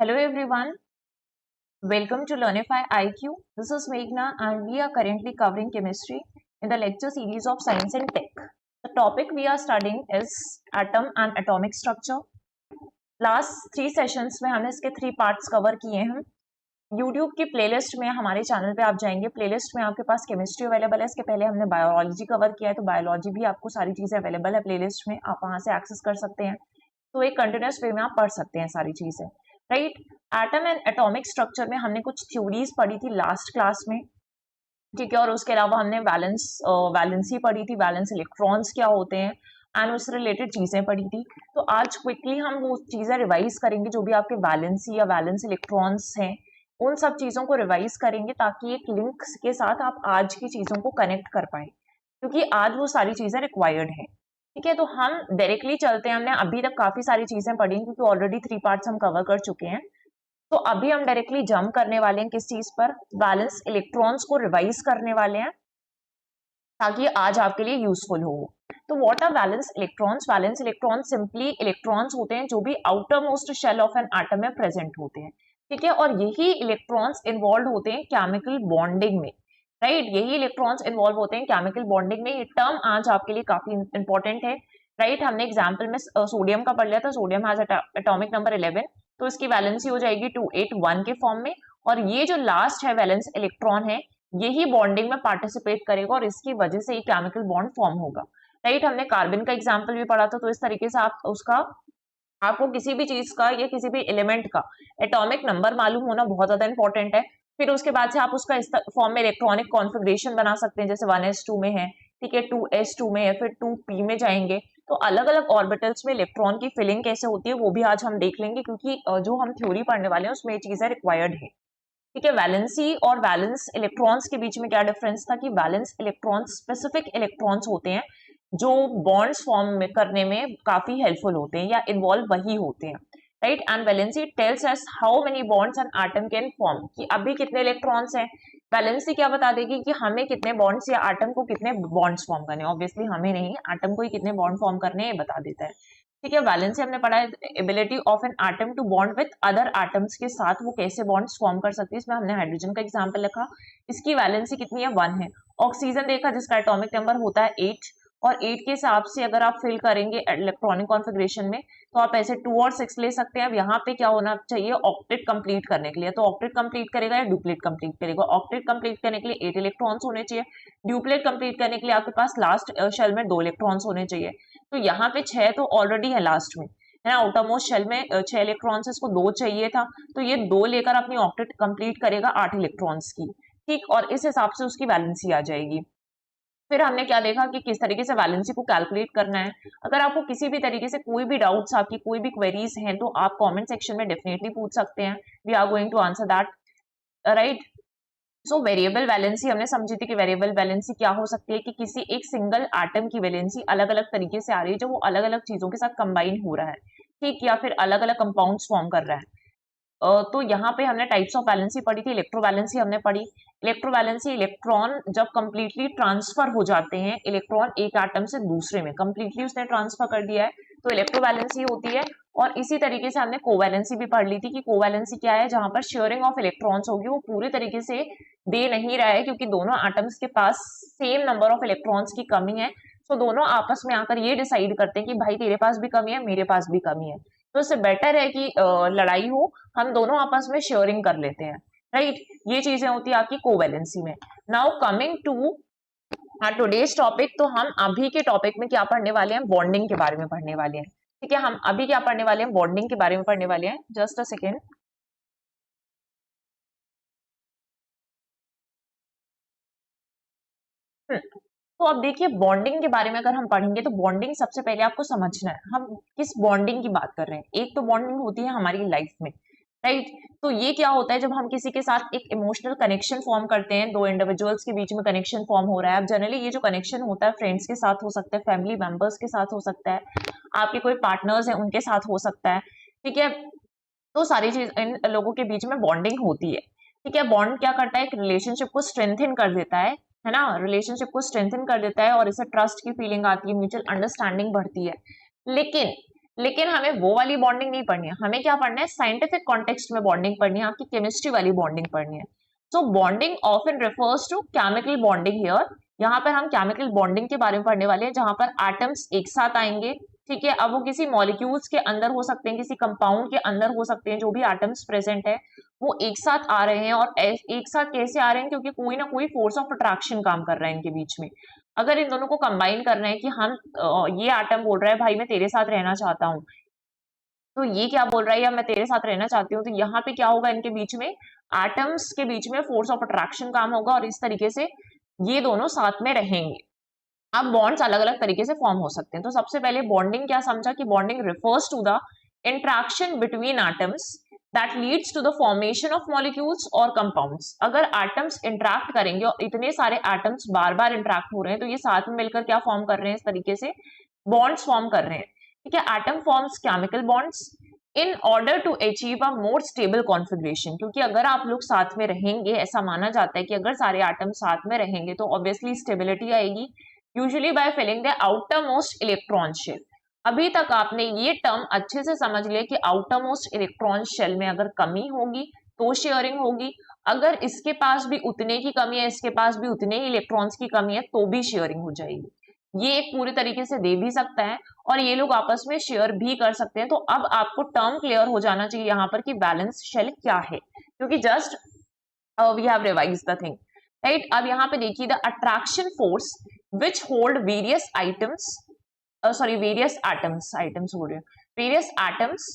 Hello everyone, welcome to Learnify IQ. This is Meghna and we are currently covering chemistry in the lecture series of Science and Tech. The topic we are studying is atom and atomic structure. Last 3 sessions में हमने इसके 3 parts cover किए हैं. YouTube की playlist में हमारे channel पे आप जाएंगे, प्लेलिस्ट में आपके पास केमिस्ट्री अवेलेबल है. इसके पहले हमने बायोलॉजी कवर किया है, तो बायोलॉजी भी आपको सारी चीज़ें अवेलेबल है प्लेलिस्ट में, आप वहाँ से एक्सेस कर सकते हैं. तो एक कंटिन्यूस वे में आप पढ़ सकते हैं सारी चीज़ें, right. Atom and atomic structure में हमने कुछ थ्योरीज पढ़ी थी लास्ट क्लास में, ठीक है. और उसके अलावा हमने वैलेंसी पढ़ी थी, वैलेंस इलेक्ट्रॉन्स क्या होते हैं एंड उससे रिलेटेड चीज़ें पढ़ी थी. तो आज क्विकली हम वो चीज़ें रिवाइज करेंगे, जो भी आपके वैलेंसी या वैलेंस इलेक्ट्रॉन्स हैं उन सब चीज़ों को रिवाइज करेंगे, ताकि एक लिंक के साथ आप आज की चीज़ों को कनेक्ट कर पाए, क्योंकि आज वो सारी चीज़ें रिक्वायर्ड है, ठीक है. तो हम डायरेक्टली चलते हैं. हमने अभी तक काफ़ी सारी चीज़ें पढ़ी हैं, क्योंकि ऑलरेडी 3 पार्ट्स हम कवर कर चुके हैं. तो अभी हम डायरेक्टली जंप करने वाले हैं किस चीज़ पर, वैलेंस इलेक्ट्रॉन्स को रिवाइज करने वाले हैं, ताकि आज आपके लिए यूजफुल हो. तो what are valence electrons? Valence electrons simply electrons होते हैं जो भी outer most shell of an atom में प्रेजेंट होते हैं, ठीक है. और यही इलेक्ट्रॉन्स इन्वॉल्व होते हैं केमिकल बॉन्डिंग में, राइट. यही इलेक्ट्रॉन्स इन्वॉल्व होते हैं केमिकल बॉन्डिंग में. ये टर्म आज आपके लिए काफी इंपॉर्टेंट है, राइट. हमने एग्जाम्पल में सोडियम का पढ़ लिया था. सोडियम हैज एटॉमिक नंबर 11, तो इसकी वैलेंसी हो जाएगी 281 के फॉर्म में. और ये जो लास्ट है वैलेंस इलेक्ट्रॉन है, यही बॉन्डिंग में पार्टिसिपेट करेगा और इसकी वजह से ये केमिकल बॉन्ड फॉर्म होगा, राइट. हमने कार्बन का एग्जाम्पल भी पढ़ा था. तो इस तरीके से आप उसका आपको किसी भी चीज का या किसी भी एलिमेंट का एटॉमिक नंबर मालूम होना बहुत ज्यादा इंपॉर्टेंट है. फिर उसके बाद से आप उसका इस फॉर्म में इलेक्ट्रॉनिक कॉन्फ़िगरेशन बना सकते हैं, जैसे 1s2 में है, ठीक है, 2s2 में है, फिर 2p में जाएंगे. तो अलग अलग ऑर्बिटल्स में इलेक्ट्रॉन की फिलिंग कैसे होती है वो भी आज हम देख लेंगे, क्योंकि जो हम थ्योरी पढ़ने वाले हैं उसमें ये चीजें रिक्वायर्ड है, ठीक है. वैलेंसी और वैलेंस इलेक्ट्रॉन्स के बीच में क्या डिफरेंस था कि वैलेंस इलेक्ट्रॉन्स स्पेसिफिक इलेक्ट्रॉन्स होते हैं जो बॉन्ड्स फॉर्म करने में काफी हेल्पफुल होते हैं या इन्वॉल्व वही होते हैं, right. And valency tells us how many bonds an atom can form, कि अभी कितने इलेक्ट्रॉन्स हैं. वैलेंसी क्या बता देगी कि हमें कितने बॉन्ड्स या एटम को कितने बॉन्ड्स फॉर्म करने हैं. ऑब्वियसली हमें नहीं, एटम को ही कितने बॉन्ड फॉर्म करने हैं ये बता देता है, ठीक है. वैलेंसी हमने पढ़ा है ability of an atom to bond with other atoms के साथ वो कैसे बॉन्ड्स फॉर्म कर सकती है. इसमें हमने हाइड्रोजन का एग्जांपल लिखा, इसकी वैलेंसी कितनी है, 1 है. ऑक्सीजन देखा जिसका एटॉमिक नंबर होता है 8, और 8 के हिसाब से अगर आप फिल करेंगे इलेक्ट्रॉनिक कॉन्फ़िगरेशन में तो आप ऐसे 2 और 6 ले सकते हैं. अब यहाँ पे क्या होना चाहिए, ऑक्टेट कंप्लीट करने के लिए, तो ऑक्टेट कंप्लीट करेगा या डुप्लेट कंप्लीट करेगा. ऑक्टेट कंप्लीट करने के लिए 8 इलेक्ट्रॉन्स होने चाहिए, डुप्लेट कंप्लीट करने के लिए आपके पास लास्ट शेल में 2 इलेक्ट्रॉन्स होने चाहिए. तो यहाँ पे 6 तो ऑलरेडी है लास्ट में, है ना. आउटर मोस्ट शेल में 6 इलेक्ट्रॉन्स, इसको 2 चाहिए था, तो ये 2 लेकर अपनी ऑक्टेट कंप्लीट करेगा 8 इलेक्ट्रॉन्स की, ठीक. और इस हिसाब से उसकी वैलेंसी आ जाएगी. फिर हमने क्या देखा कि किस तरीके से वैलेंसी को कैलकुलेट करना है. अगर आपको किसी भी तरीके से कोई भी डाउट्स, आपकी कोई भी क्वेरीज हैं, तो आप कमेंट सेक्शन में डेफिनेटली पूछ सकते हैं. We are going to answer that, right. So variable valency हमने समझी थी कि वेरिएबल वैलेंसी क्या हो सकती है, कि किसी एक सिंगल एटम की वैलेंसी अलग अलग तरीके से आ रही है, जो वो अलग अलग चीजों के साथ कंबाइन हो रहा है, ठीक, या फिर अलग अलग कंपाउंड्स फॉर्म कर रहा है. तो यहाँ पे हमने टाइप्स ऑफ वैलेंसी पढ़ी थी. इलेक्ट्रोवैलेंसी हमने पढ़ी. इलेक्ट्रोवैलेंसी, इलेक्ट्रॉन जब कंप्लीटली ट्रांसफर हो जाते हैं, इलेक्ट्रॉन एक एटम से दूसरे में कंप्लीटली उसने ट्रांसफर कर दिया है, तो इलेक्ट्रोवैलेंसी होती है. और इसी तरीके से हमने कोवैलेंसी भी पढ़ ली थी, कि कोवैलेंसी क्या है, जहां पर शेयरिंग ऑफ इलेक्ट्रॉन्स होगी, वो पूरी तरीके से दे नहीं रहा है, क्योंकि दोनों एटम्स के पास सेम नंबर ऑफ इलेक्ट्रॉन्स की कमी है. तो दोनों आपस में आकर ये डिसाइड करते हैं कि भाई तेरे पास भी कमी है, मेरे पास भी कमी है, तो इससे बेटर है कि लड़ाई हो, हम दोनों आपस में शेयरिंग कर लेते हैं, राइट. ये चीजें होती है आपकी कोवैलेंसी में. Now coming to today's topic, तो हम अभी के टॉपिक में क्या पढ़ने वाले हैं, बॉन्डिंग के बारे में पढ़ने वाले हैं, ठीक है. हम अभी क्या पढ़ने वाले हैं, बॉन्डिंग के बारे में पढ़ने वाले हैं. Just a second. तो अब देखिए, बॉन्डिंग के बारे में अगर हम पढ़ेंगे तो बॉन्डिंग सबसे पहले आपको समझना है हम किस बॉन्डिंग की बात कर रहे हैं. एक तो बॉन्डिंग होती है हमारी लाइफ में, राइट. तो ये क्या होता है, जब हम किसी के साथ एक इमोशनल कनेक्शन फॉर्म करते हैं, दो इंडिविजुअल्स के बीच में कनेक्शन फॉर्म हो रहा है. अब जनरली ये जो कनेक्शन होता है फ्रेंड्स के साथ हो सकता है, फैमिली मेंबर्स के साथ हो सकता है, आपके कोई पार्टनर्स हैं उनके साथ हो सकता है, ठीक है. तो सारी चीज इन लोगों के बीच में बॉन्डिंग होती है, ठीक है. बॉन्ड क्या करता है, एक रिलेशनशिप को स्ट्रेंथन कर देता है ना. रिलेशनशिप को स्ट्रेंथन कर देता है और इससे ट्रस्ट की फीलिंग आती है, म्यूचुअल अंडरस्टैंडिंग बढ़ती है. लेकिन लेकिन हमें वो वाली बॉन्डिंग नहीं पढ़नी है, हमें क्या पढ़ना है, साइंटिफिक कॉन्टेक्स्ट में बॉन्डिंग पढ़नी है, आपकी केमिस्ट्री वाली बॉन्डिंग पढ़नी है। So bonding often refers to chemical bonding here. यहाँ पर हम केमिकल बॉन्डिंग के बारे में पढ़ने वाले हैं, जहां पर एटम्स एक साथ आएंगे, ठीक है। अब वो किसी मॉलिक्यूल्स के अंदर हो सकते हैं, किसी कंपाउंड के अंदर हो सकते हैं, जो भी एटम्स प्रेजेंट है वो एक साथ आ रहे हैं। और एक साथ कैसे आ रहे हैं, क्योंकि कोई ना कोई फोर्स ऑफ अट्रैक्शन काम कर रहा है इनके बीच में। अगर इन दोनों को कंबाइन करना है कि हम ये एटम बोल रहा है भाई मैं तेरे साथ रहना चाहता हूँ, तो ये क्या बोल रहा है, या मैं तेरे साथ रहना चाहती हूँ, तो यहाँ पे क्या होगा, इनके बीच में एटम्स के बीच में फोर्स ऑफ अट्रैक्शन काम होगा और इस तरीके से ये दोनों साथ में रहेंगे। अब बॉन्ड्स अलग अलग तरीके से फॉर्म हो सकते हैं। तो सबसे पहले बॉन्डिंग क्या समझा कि bonding refers to the interaction between atoms that leads to the formation of molecules और कंपाउंड्स। अगर एटम्स इंट्रैक्ट करेंगे और इतने सारे एटम्स बार बार इंट्रैक्ट हो रहे हैं, तो ये साथ में मिलकर क्या फॉर्म कर रहे हैं, इस तरीके से बॉन्ड्स फॉर्म कर रहे हैं, ठीक है। Atom forms chemical bonds in order to achieve a more stable configuration. क्योंकि अगर आप लोग साथ में रहेंगे, ऐसा माना जाता है कि अगर सारे एटम साथ में रहेंगे तो ऑब्वियसली स्टेबिलिटी आएगी, usually by filling the outer most electron shell. अभी तक आपने ये टर्म अच्छे से समझ लिया कि आउटर मोस्ट इलेक्ट्रॉन शेल में अगर कमी होगी तो शेयरिंग होगी, अगर इसके पास भी उतने की कमी है, इसके पास भी उतने ही इलेक्ट्रॉन्स की कमी है, तो भी शेयरिंग हो जाएगी। ये एक पूरी तरीके से दे भी सकता है और ये लोग आपस में शेयर भी कर सकते हैं। तो अब आपको टर्म क्लियर हो जाना चाहिए यहाँ पर कि बैलेंस शेल क्या है, क्योंकि just we have revise the thing, right. अब यहाँ पे देखिए the attraction force which hold various items, various items हो रहे हैं, various atoms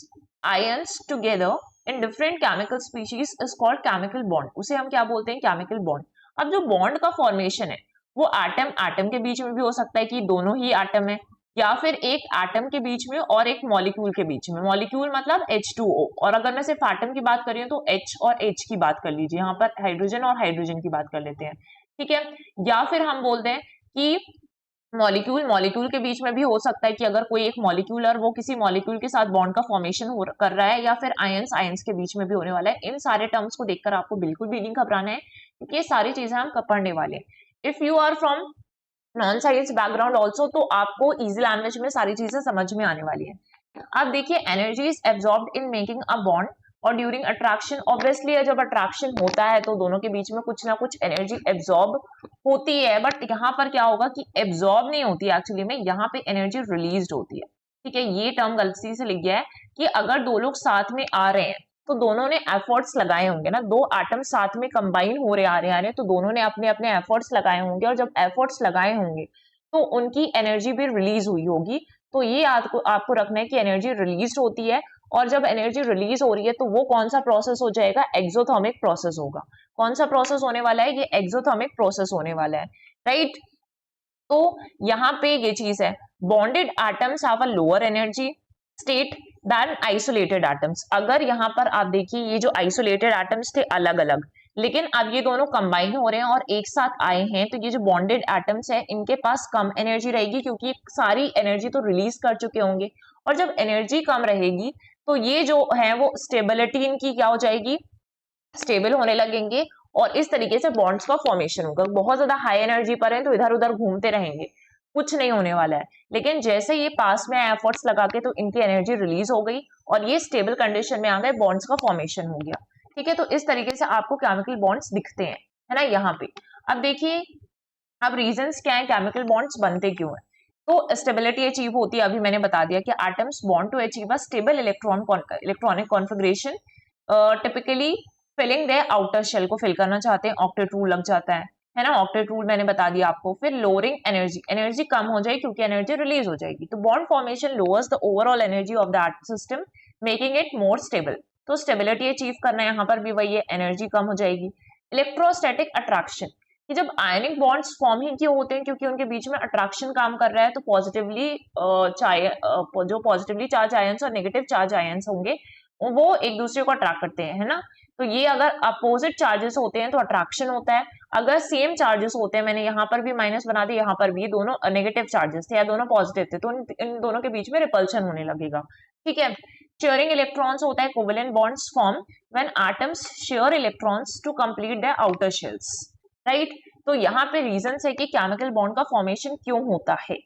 ions together in different chemical species is called chemical bond. उसे हम क्या बोलते हैं, केमिकल बॉन्ड। अब जो बॉन्ड का फॉर्मेशन है वो एटम एटम के बीच में भी हो सकता है कि दोनों ही एटम है, या फिर एक एटम के बीच में और एक मॉलिक्यूल के बीच में। मॉलिक्यूल मतलब H2O, और अगर मैं सिर्फ एटम की बात कर रही हूँ तो H और H की बात कर लीजिए, यहाँ पर हाइड्रोजन और हाइड्रोजन की बात कर लेते हैं, ठीक है। या फिर हम बोलते हैं कि मॉलिक्यूल मॉलिक्यूल के बीच में भी हो सकता है कि अगर कोई एक मॉलिक्यूल और वो किसी मॉलिक्यूल के साथ बॉन्ड का फॉर्मेशन कर रहा है, या फिर आयंस आयंस के बीच में भी होने वाला है। इन सारे टर्म्स को देखकर आपको बिल्कुल भी नहीं घबराना है, क्योंकि ये सारी चीजें हम पढ़ने वाले हैं। If you are from non science background also, तो आपको इजी लैंग्वेज में सारी चीजें समझ में आने वाली है। अब देखिए energy is absorbed in making a bond और ड्यूरिंग अट्रैक्शन। ऑब्वियसली जब अट्रैक्शन होता है तो दोनों के बीच में कुछ ना कुछ एनर्जी एब्जॉर्ब होती है, बट यहाँ पर क्या होगा कि एब्जॉर्ब नहीं होती, एक्चुअली में यहाँ पे एनर्जी रिलीज होती है, ठीक है। ये टर्म गलती से लिख गया है कि अगर दो लोग साथ में आ रहे हैं तो दोनों ने एफर्ट्स लगाए होंगे ना, दो एटम साथ में कंबाइन हो रहे आ रहे तो दोनों ने अपने अपने एफर्ट्स लगाए होंगे, और जब एफर्ट्स लगाए होंगे तो उनकी एनर्जी भी रिलीज हुई होगी। तो ये आपको रखना है कि एनर्जी रिलीज होती है, और जब एनर्जी रिलीज हो रही है तो वो कौन सा प्रोसेस हो जाएगा, एक्सोथर्मिक प्रोसेस होगा। कौन सा प्रोसेस होने वाला है, ये एक्सोथर्मिक प्रोसेस होने वाला है, राइट। तो यहाँ पे ये चीज है, bonded atoms have a lower energy state than isolated atoms. अगर यहाँ पर आप देखिए ये जो आइसोलेटेड एटम्स थे अलग अलग, लेकिन अब ये दोनों कंबाइन हो रहे हैं और एक साथ आए हैं, तो ये जो बॉन्डेड एटम्स है इनके पास कम एनर्जी रहेगी, क्योंकि सारी एनर्जी तो रिलीज कर चुके होंगे। और जब एनर्जी कम रहेगी तो ये जो है वो स्टेबिलिटी इनकी क्या हो जाएगी, स्टेबल होने लगेंगे, और इस तरीके से बॉन्ड्स का फॉर्मेशन होगा। बहुत ज्यादा हाई एनर्जी पर है तो इधर उधर घूमते रहेंगे, कुछ नहीं होने वाला है। लेकिन जैसे ये पास में एफर्ट्स लगा के तो इनकी एनर्जी रिलीज हो गई और ये स्टेबल कंडीशन में आ गए, बॉन्ड्स का फॉर्मेशन हो गया, ठीक है। तो इस तरीके से आपको केमिकल बॉन्ड्स दिखते हैं, है ना, यहाँ पे। अब देखिए अब रीजंस क्या है, केमिकल बॉन्ड्स बनते क्यों है। तो स्टेबिलिटी अचीव होती है, अभी मैंने बता दिया कि atoms bond to achieve a stable electronic configuration, typically filling the outer shell को फिल करना चाहते हैं, ऑक्टेट रूल लग जाता है ना, ऑक्टेट रूल मैंने बता दिया आपको। फिर लोअरिंग एनर्जी, एनर्जी कम हो जाएगी क्योंकि एनर्जी रिलीज हो जाएगी, तो bond formation lowers the overall energy of the atom system making it more stable. तो स्टेबिलिटी अचीव करना है, यहाँ पर भी वही है, एनर्जी कम हो जाएगी। इलेक्ट्रोस्टैटिक अट्रैक्शन, कि जब आयनिक बॉन्ड्स फॉर्म ही क्यों होते हैं, क्योंकि उनके बीच में अट्रैक्शन काम कर रहा है। तो पॉजिटिवली जो पॉजिटिवली चार्ज आयंस और नेगेटिव चार्ज आयंस होंगे वो एक दूसरे को अट्रैक्ट करते हैं, है ना। तो ये अगर अपोजिट चार्जेस होते हैं तो अट्रैक्शन होता है, अगर सेम चार्जेस होते हैं, मैंने यहाँ पर भी माइनस बना दिया, यहाँ पर भी, ये दोनों नेगेटिव चार्जेस थे या दोनों पॉजिटिव थे, तो इन दोनों के बीच में रिपल्शन होने लगेगा, ठीक है। शेयरिंग इलेक्ट्रॉन्स होता है, covalent bonds form when atoms share electrons to complete the outer shells, right. तो यहाँ पे रीजन है कि केमिकल बॉन्ड का फॉर्मेशन क्यों होता है।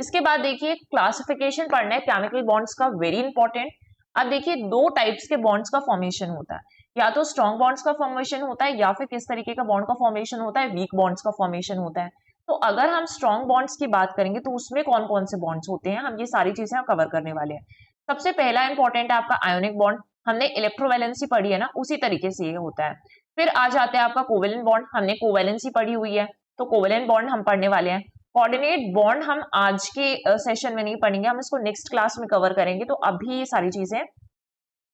इसके बाद देखिए क्लासिफिकेशन पढ़ना है केमिकल बॉन्ड्स का, वेरी इंपॉर्टेंट। अब देखिए दो टाइप्स के बॉन्ड्स का फॉर्मेशन होता है, या तो स्ट्रॉन्ग बॉन्ड्स का फॉर्मेशन होता है या फिर किस तरीके का बॉन्ड का फॉर्मेशन होता है, वीक बॉन्ड्स का फॉर्मेशन होता है। तो अगर हम स्ट्रॉन्ग बॉन्ड्स की बात करेंगे तो उसमें कौन कौन से बॉन्ड्स होते हैं, हम ये सारी चीजें कवर करने वाले हैं। सबसे पहला इंपॉर्टेंट है आपका आयोनिक बॉन्ड, हमने इलेक्ट्रोवैलेंसी पढ़ी है ना, उसी तरीके से ये होता है। फिर आ जाते हैं आपका कोवेलेंट बॉन्ड, हमने कोवेलेंसी पढ़ी हुई है, तो कोवेलेंट बॉन्ड हम पढ़ने वाले हैं। कोऑर्डिनेट बॉन्ड हम आज के सेशन में नहीं पढ़ेंगे, हम इसको नेक्स्ट क्लास में कवर करेंगे, तो अभी ये सारी चीजें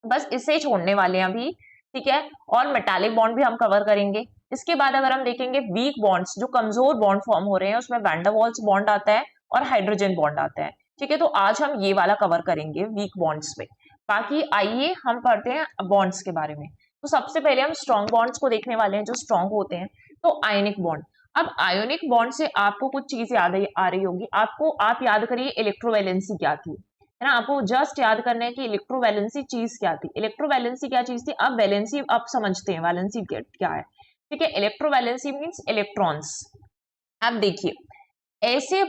बस इसे छोड़ने वाले हैं अभी, ठीक है। और मेटालिक बॉन्ड भी हम कवर करेंगे। इसके बाद अगर हम देखेंगे वीक बॉन्ड्स, जो कमजोर बॉन्ड फॉर्म हो रहे हैं, उसमें वैन डर वाल्स बॉन्ड आता है और हाइड्रोजन बॉन्ड आता है, ठीक है। तो आज हम ये वाला कवर करेंगे वीक बॉन्ड्स पे। बाकी आइए हम पढ़ते हैं बॉन्ड्स के बारे में। तो सबसे पहले हम स्ट्रॉन्ग बॉन्ड्स को देखने वाले हैं जो स्ट्रॉन्ग होते हैं। तो आयोनिक बॉन्ड, अब आयोनिक बॉन्ड से आपको कुछ चीज याद आ रही होगी आपको, आप याद करिए इलेक्ट्रोवैलेंसी क्या थी, है ना। आपको जस्ट याद करना है कि इलेक्ट्रोवैलेंसी चीज क्या थी। इलेक्ट्रोवैलेंसी क्या चीज थी, अब वैलेंसी आप समझते हैं वैलेंसी क्या है, ठीक है। Electrovalency means electrons. अब देखिए ऐसे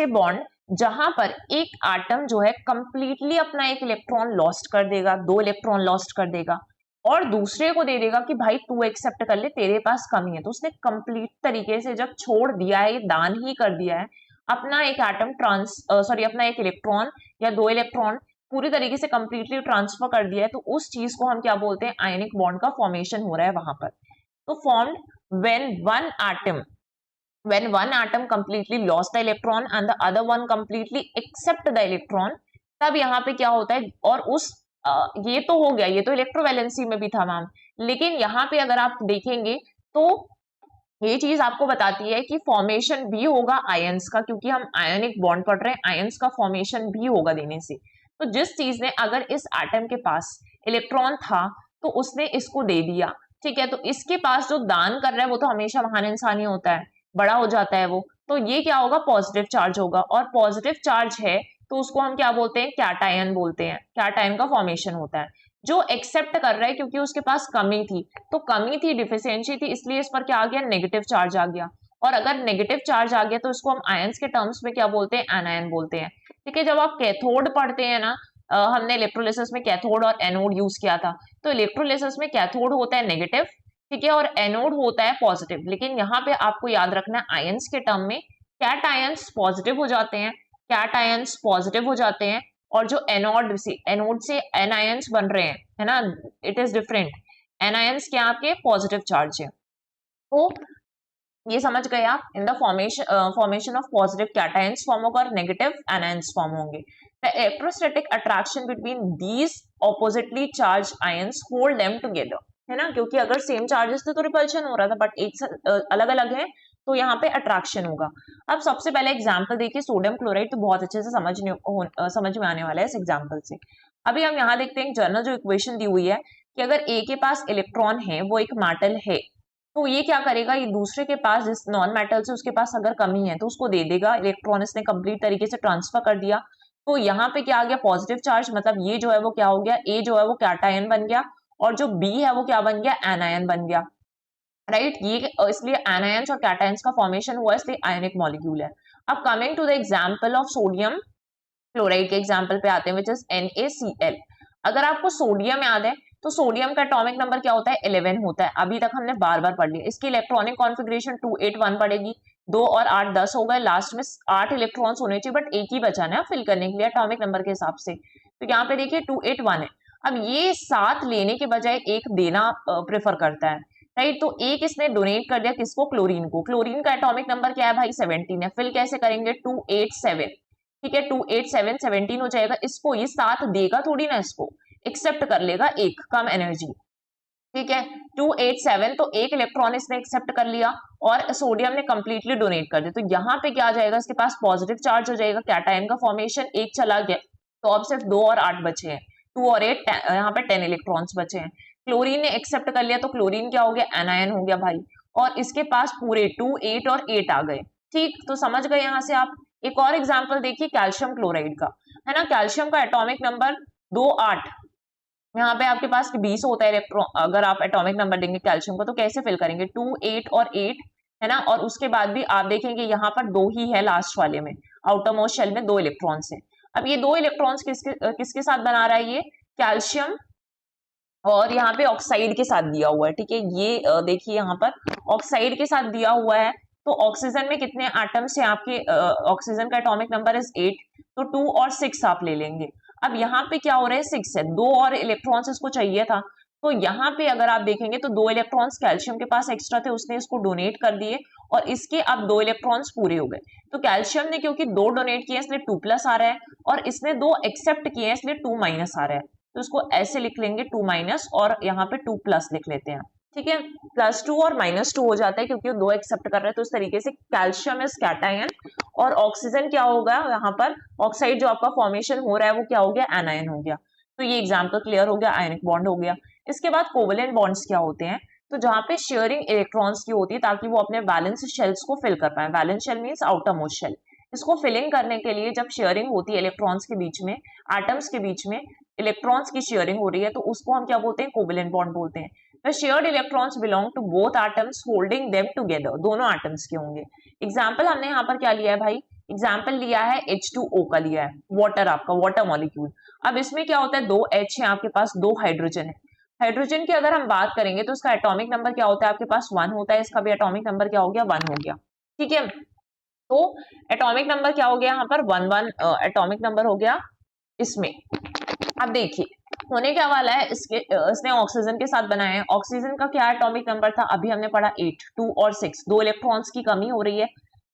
बॉन्ड जहां पर एक आटम जो है कंप्लीटली अपना एक इलेक्ट्रॉन लॉस्ट कर देगा, 2 इलेक्ट्रॉन लॉस्ट कर देगा और दूसरे को दे देगा कि भाई तू एक्सेप्ट कर ले, तेरे पास कमी है, तो उसने कंप्लीट तरीके से जब छोड़ दिया है, दान ही कर दिया है अपना एक एटम अपना एक इलेक्ट्रॉन या 2 इलेक्ट्रॉन पूरी तरीके से कंप्लीटली ट्रांसफर कर दिया है, तो उस चीज को हम क्या बोलते हैं, आयनिक बॉन्ड का फॉर्मेशन हो रहा है वहां पर। तो formed when one atom completely lost the electron and the other one completely accept the electron, तब यहाँ पे क्या होता है, और ये तो हो गया, ये तो इलेक्ट्रोवैलेंसी में भी था मैम, लेकिन यहाँ पे अगर आप देखेंगे तो ये चीज आपको बताती है कि फॉर्मेशन भी होगा आयंस का, क्योंकि हम आयनिक बॉन्ड पढ़ रहे हैं, आयंस का फॉर्मेशन भी होगा देने से। तो जिस चीज ने अगर इस एटम के पास इलेक्ट्रॉन था तो उसने इसको दे दिया, ठीक है, तो इसके पास जो दान कर रहा है वो तो हमेशा महान इंसान ही होता है, बड़ा हो जाता है वो, तो ये क्या होगा, पॉजिटिव चार्ज होगा, और पॉजिटिव चार्ज है तो उसको हम क्या बोलते हैं, कैटायन बोलते हैं, कैटायन का फॉर्मेशन होता है। जो एक्सेप्ट कर रहा है क्योंकि उसके पास कमी थी, तो कमी थी, डिफिशियंसी थी, इसलिए इस पर क्या आ गया, नेगेटिव चार्ज आ गया, और अगर नेगेटिव चार्ज आ गया तो इसको हम आयंस के टर्म्स में क्या बोलते हैं, एनायन बोलते हैं, ठीक है। जब आप कैथोड पढ़ते हैं ना, हमने इलेक्ट्रोलिसिस में कैथोड और एनोड यूज किया था, तो इलेक्ट्रोलिसिस में कैथोड होता है नेगेटिव, ठीक है, और एनोड होता है पॉजिटिव, लेकिन यहाँ पे आपको याद रखना है आयंस के टर्म में कैटायंस पॉजिटिव हो जाते हैं, कैटायंस पॉजिटिव हो जाते हैं, और जो एनोड से एनायंस बन रहे हैं, है ना, इट इज डिफरेंट, एनायंस क्या आपके पॉजिटिव चार्ज है। तो ये समझ गए आप, in the formation of positive cations form होगा और नेगेटिव एनायंस फॉर्म होंगे। The electrostatic attraction between these oppositely charge ions hold them together, है ना, क्योंकि अगर सेम चार्जेस थे तो रिपल्शन हो रहा था, बट एक अलग अलग है तो यहाँ पे अट्रैक्शन होगा। अब सबसे पहले एग्जाम्पल देखिए, सोडियम क्लोराइड, तो बहुत अच्छे से समझ में आने वाला है इस एग्जाम्पल से। अभी हम यहाँ देखते हैं जनरल जो इक्वेशन दी हुई है कि अगर ए के पास इलेक्ट्रॉन है, वो एक मेटल है, तो ये क्या करेगा, ये दूसरे के पास जिस नॉन मेटल से उसके पास अगर कमी है तो उसको दे देगा, इलेक्ट्रॉन इसने कंप्लीट तरीके से ट्रांसफर कर दिया, तो यहाँ पे क्या आ गया, पॉजिटिव चार्ज, मतलब ये जो है वो क्या हो गया, ए जो है वो कैटायन बन गया, और जो बी है वो क्या बन गया, एनायन बन गया, राइट। ये इसलिए एनायंस और कैटायंस का फॉर्मेशन हुआ, इसलिए आयनिक मॉलिक्यूल है। अब coming to the example of sodium chloride के एग्जांपल पे आते हैं, विच इज NaCl। अगर आपको सोडियम याद है तो सोडियम का एटॉमिक नंबर क्या होता है, 11 होता है, अभी तक हमने बार बार पढ़ लिया। इसकी इलेक्ट्रॉनिक कॉन्फ़िगरेशन 281 पड़ेगी, 2 और 8 10 हो गए, लास्ट में 8 इलेक्ट्रॉन्स होने चाहिए, बट एक ही बचा ना फिल करने के लिए एटॉमिक नंबर के हिसाब से, तो यहाँ पे देखिए 281 है। अब ये 7 लेने के बजाय एक देना प्रेफर करता है, राइट, तो एक इसने डोनेट कर दिया किसको, क्लोरीन को। क्लोरीन का एटॉमिक नंबर क्या है भाई, 17 है, फिल कैसे करेंगे, 287, ठीक है, 287 17 हो जाएगा, इसको ये 7 देगा थोड़ी ना, इसको एक्सेप्ट कर लेगा, एक कम एनर्जी, ठीक है, 287, तो एक इलेक्ट्रॉन इसने एक्सेप्ट कर लिया और सोडियम ने कंप्लीटली डोनेट कर दिया, तो यहाँ पे क्या आ जाएगा, इसके पास पॉजिटिव चार्ज हो जाएगा, कैटायन का फॉर्मेशन एक चला गया, तो अब सिर्फ 2 और 8 बचे हैं, 2 और 8 यहाँ पे 10 इलेक्ट्रॉन्स बचे हैं। क्लोरीन ने एक्सेप्ट कर लिया तो क्लोरीन क्या हो गया, एनायन हो गया भाई, और इसके पास पूरे 2 8 और 8 आ गए, ठीक, तो समझ गए यहाँ से आप। एक और एग्जाम्पल देखिए कैल्शियम क्लोराइड का, है ना, कैल्शियम का एटॉमिक नंबर 2 8, यहाँ पे आपके पास 20 होता है इलेक्ट्रॉन, अगर आप एटॉमिक नंबर देंगे कैल्शियम को तो कैसे फिल करेंगे, 2 8 और 8 है ना। और उसके बाद भी आप देखेंगे यहाँ पर दो ही है लास्ट वाले में, आउटर मोस्ट शेल में 2 इलेक्ट्रॉन्स है। अब ये 2 इलेक्ट्रॉन्स किसके साथ बना रहा है, ये कैल्शियम और यहाँ पे ऑक्साइड के साथ दिया हुआ है, ठीक है। ये देखिए यहाँ पर ऑक्साइड के साथ दिया हुआ है। तो ऑक्सीजन में कितने एटम्स है आपके, ऑक्सीजन का एटॉमिक नंबर इज 8, तो 2 और 6 आप ले लेंगे। अब यहाँ पे क्या हो रहा है, 6 है, 2 और इलेक्ट्रॉन्स इसको चाहिए था। तो यहाँ पे अगर आप देखेंगे तो 2 इलेक्ट्रॉन्स कैल्शियम के पास एक्स्ट्रा थे, उसने इसको डोनेट कर दिए और इसके अब 2 इलेक्ट्रॉन्स पूरे हो गए। तो कैल्शियम ने क्योंकि 2 डोनेट किए इसलिए 2+ आ रहा है, और इसने 2 एक्सेप्ट किए इसलिए 2- आ रहा है। तो इसको ऐसे लिख लेंगे 2- और यहाँ पे 2+ लिख लेते हैं, ठीक है। +2 और -2 हो जाता है क्योंकि वो 2 एक्सेप्ट कर रहे हैं। तो इस तरीके से कैल्शियम इज कैटायन और ऑक्सीजन क्या होगा, यहाँ पर ऑक्साइड जो आपका फॉर्मेशन हो रहा है वो क्या हो गया, एनायन हो गया। तो ये एग्जाम्पल क्लियर हो गया, आयनिक बॉन्ड हो गया। इसके बाद कोवेलेंट बॉन्ड्स क्या होते हैं, तो जहां पे शेयरिंग इलेक्ट्रॉन्स की होती है ताकि वो अपने बैलेंस शेल्स को फिल कर पाए। Balance shell means outer most shell. इसको फिलिंग करने के लिए जब शेयरिंग होती है इलेक्ट्रॉन्स के बीच में, एटम्स के बीच में इलेक्ट्रॉन्स की शेयरिंग हो रही है, तो उसको हम क्या बोलते हैं, कोवेलेंट बॉन्ड बोलते हैं। The shared electrons belong to both atoms holding them together, दोनों एटम्स के होंगे। एग्जाम्पल हमने यहाँ पर क्या लिया है भाई, एग्जाम्पल लिया है H2O का लिया है, वाटर, आपका वाटर मॉलिक्यूल। अब इसमें क्या होता है, 2 H है आपके पास, 2 हाइड्रोजन है। हाइड्रोजन की अगर हम बात करेंगे तो उसका एटॉमिक नंबर क्या होता है आपके पास, 1 होता है। इसका भी एटॉमिक नंबर क्या हो गया, 1 हो गया, ठीक है। तो एटॉमिक नंबर क्या हो गया यहाँ पर, 1 एटॉमिक नंबर हो गया इसमें। अब देखिए होने क्या वाला है, इसने ऑक्सीजन के साथ बनाया है। ऑक्सीजन का क्या एटॉमिक नंबर था, अभी हमने पढ़ा 8, 2 और 6, 2 इलेक्ट्रॉन्स की कमी हो रही है।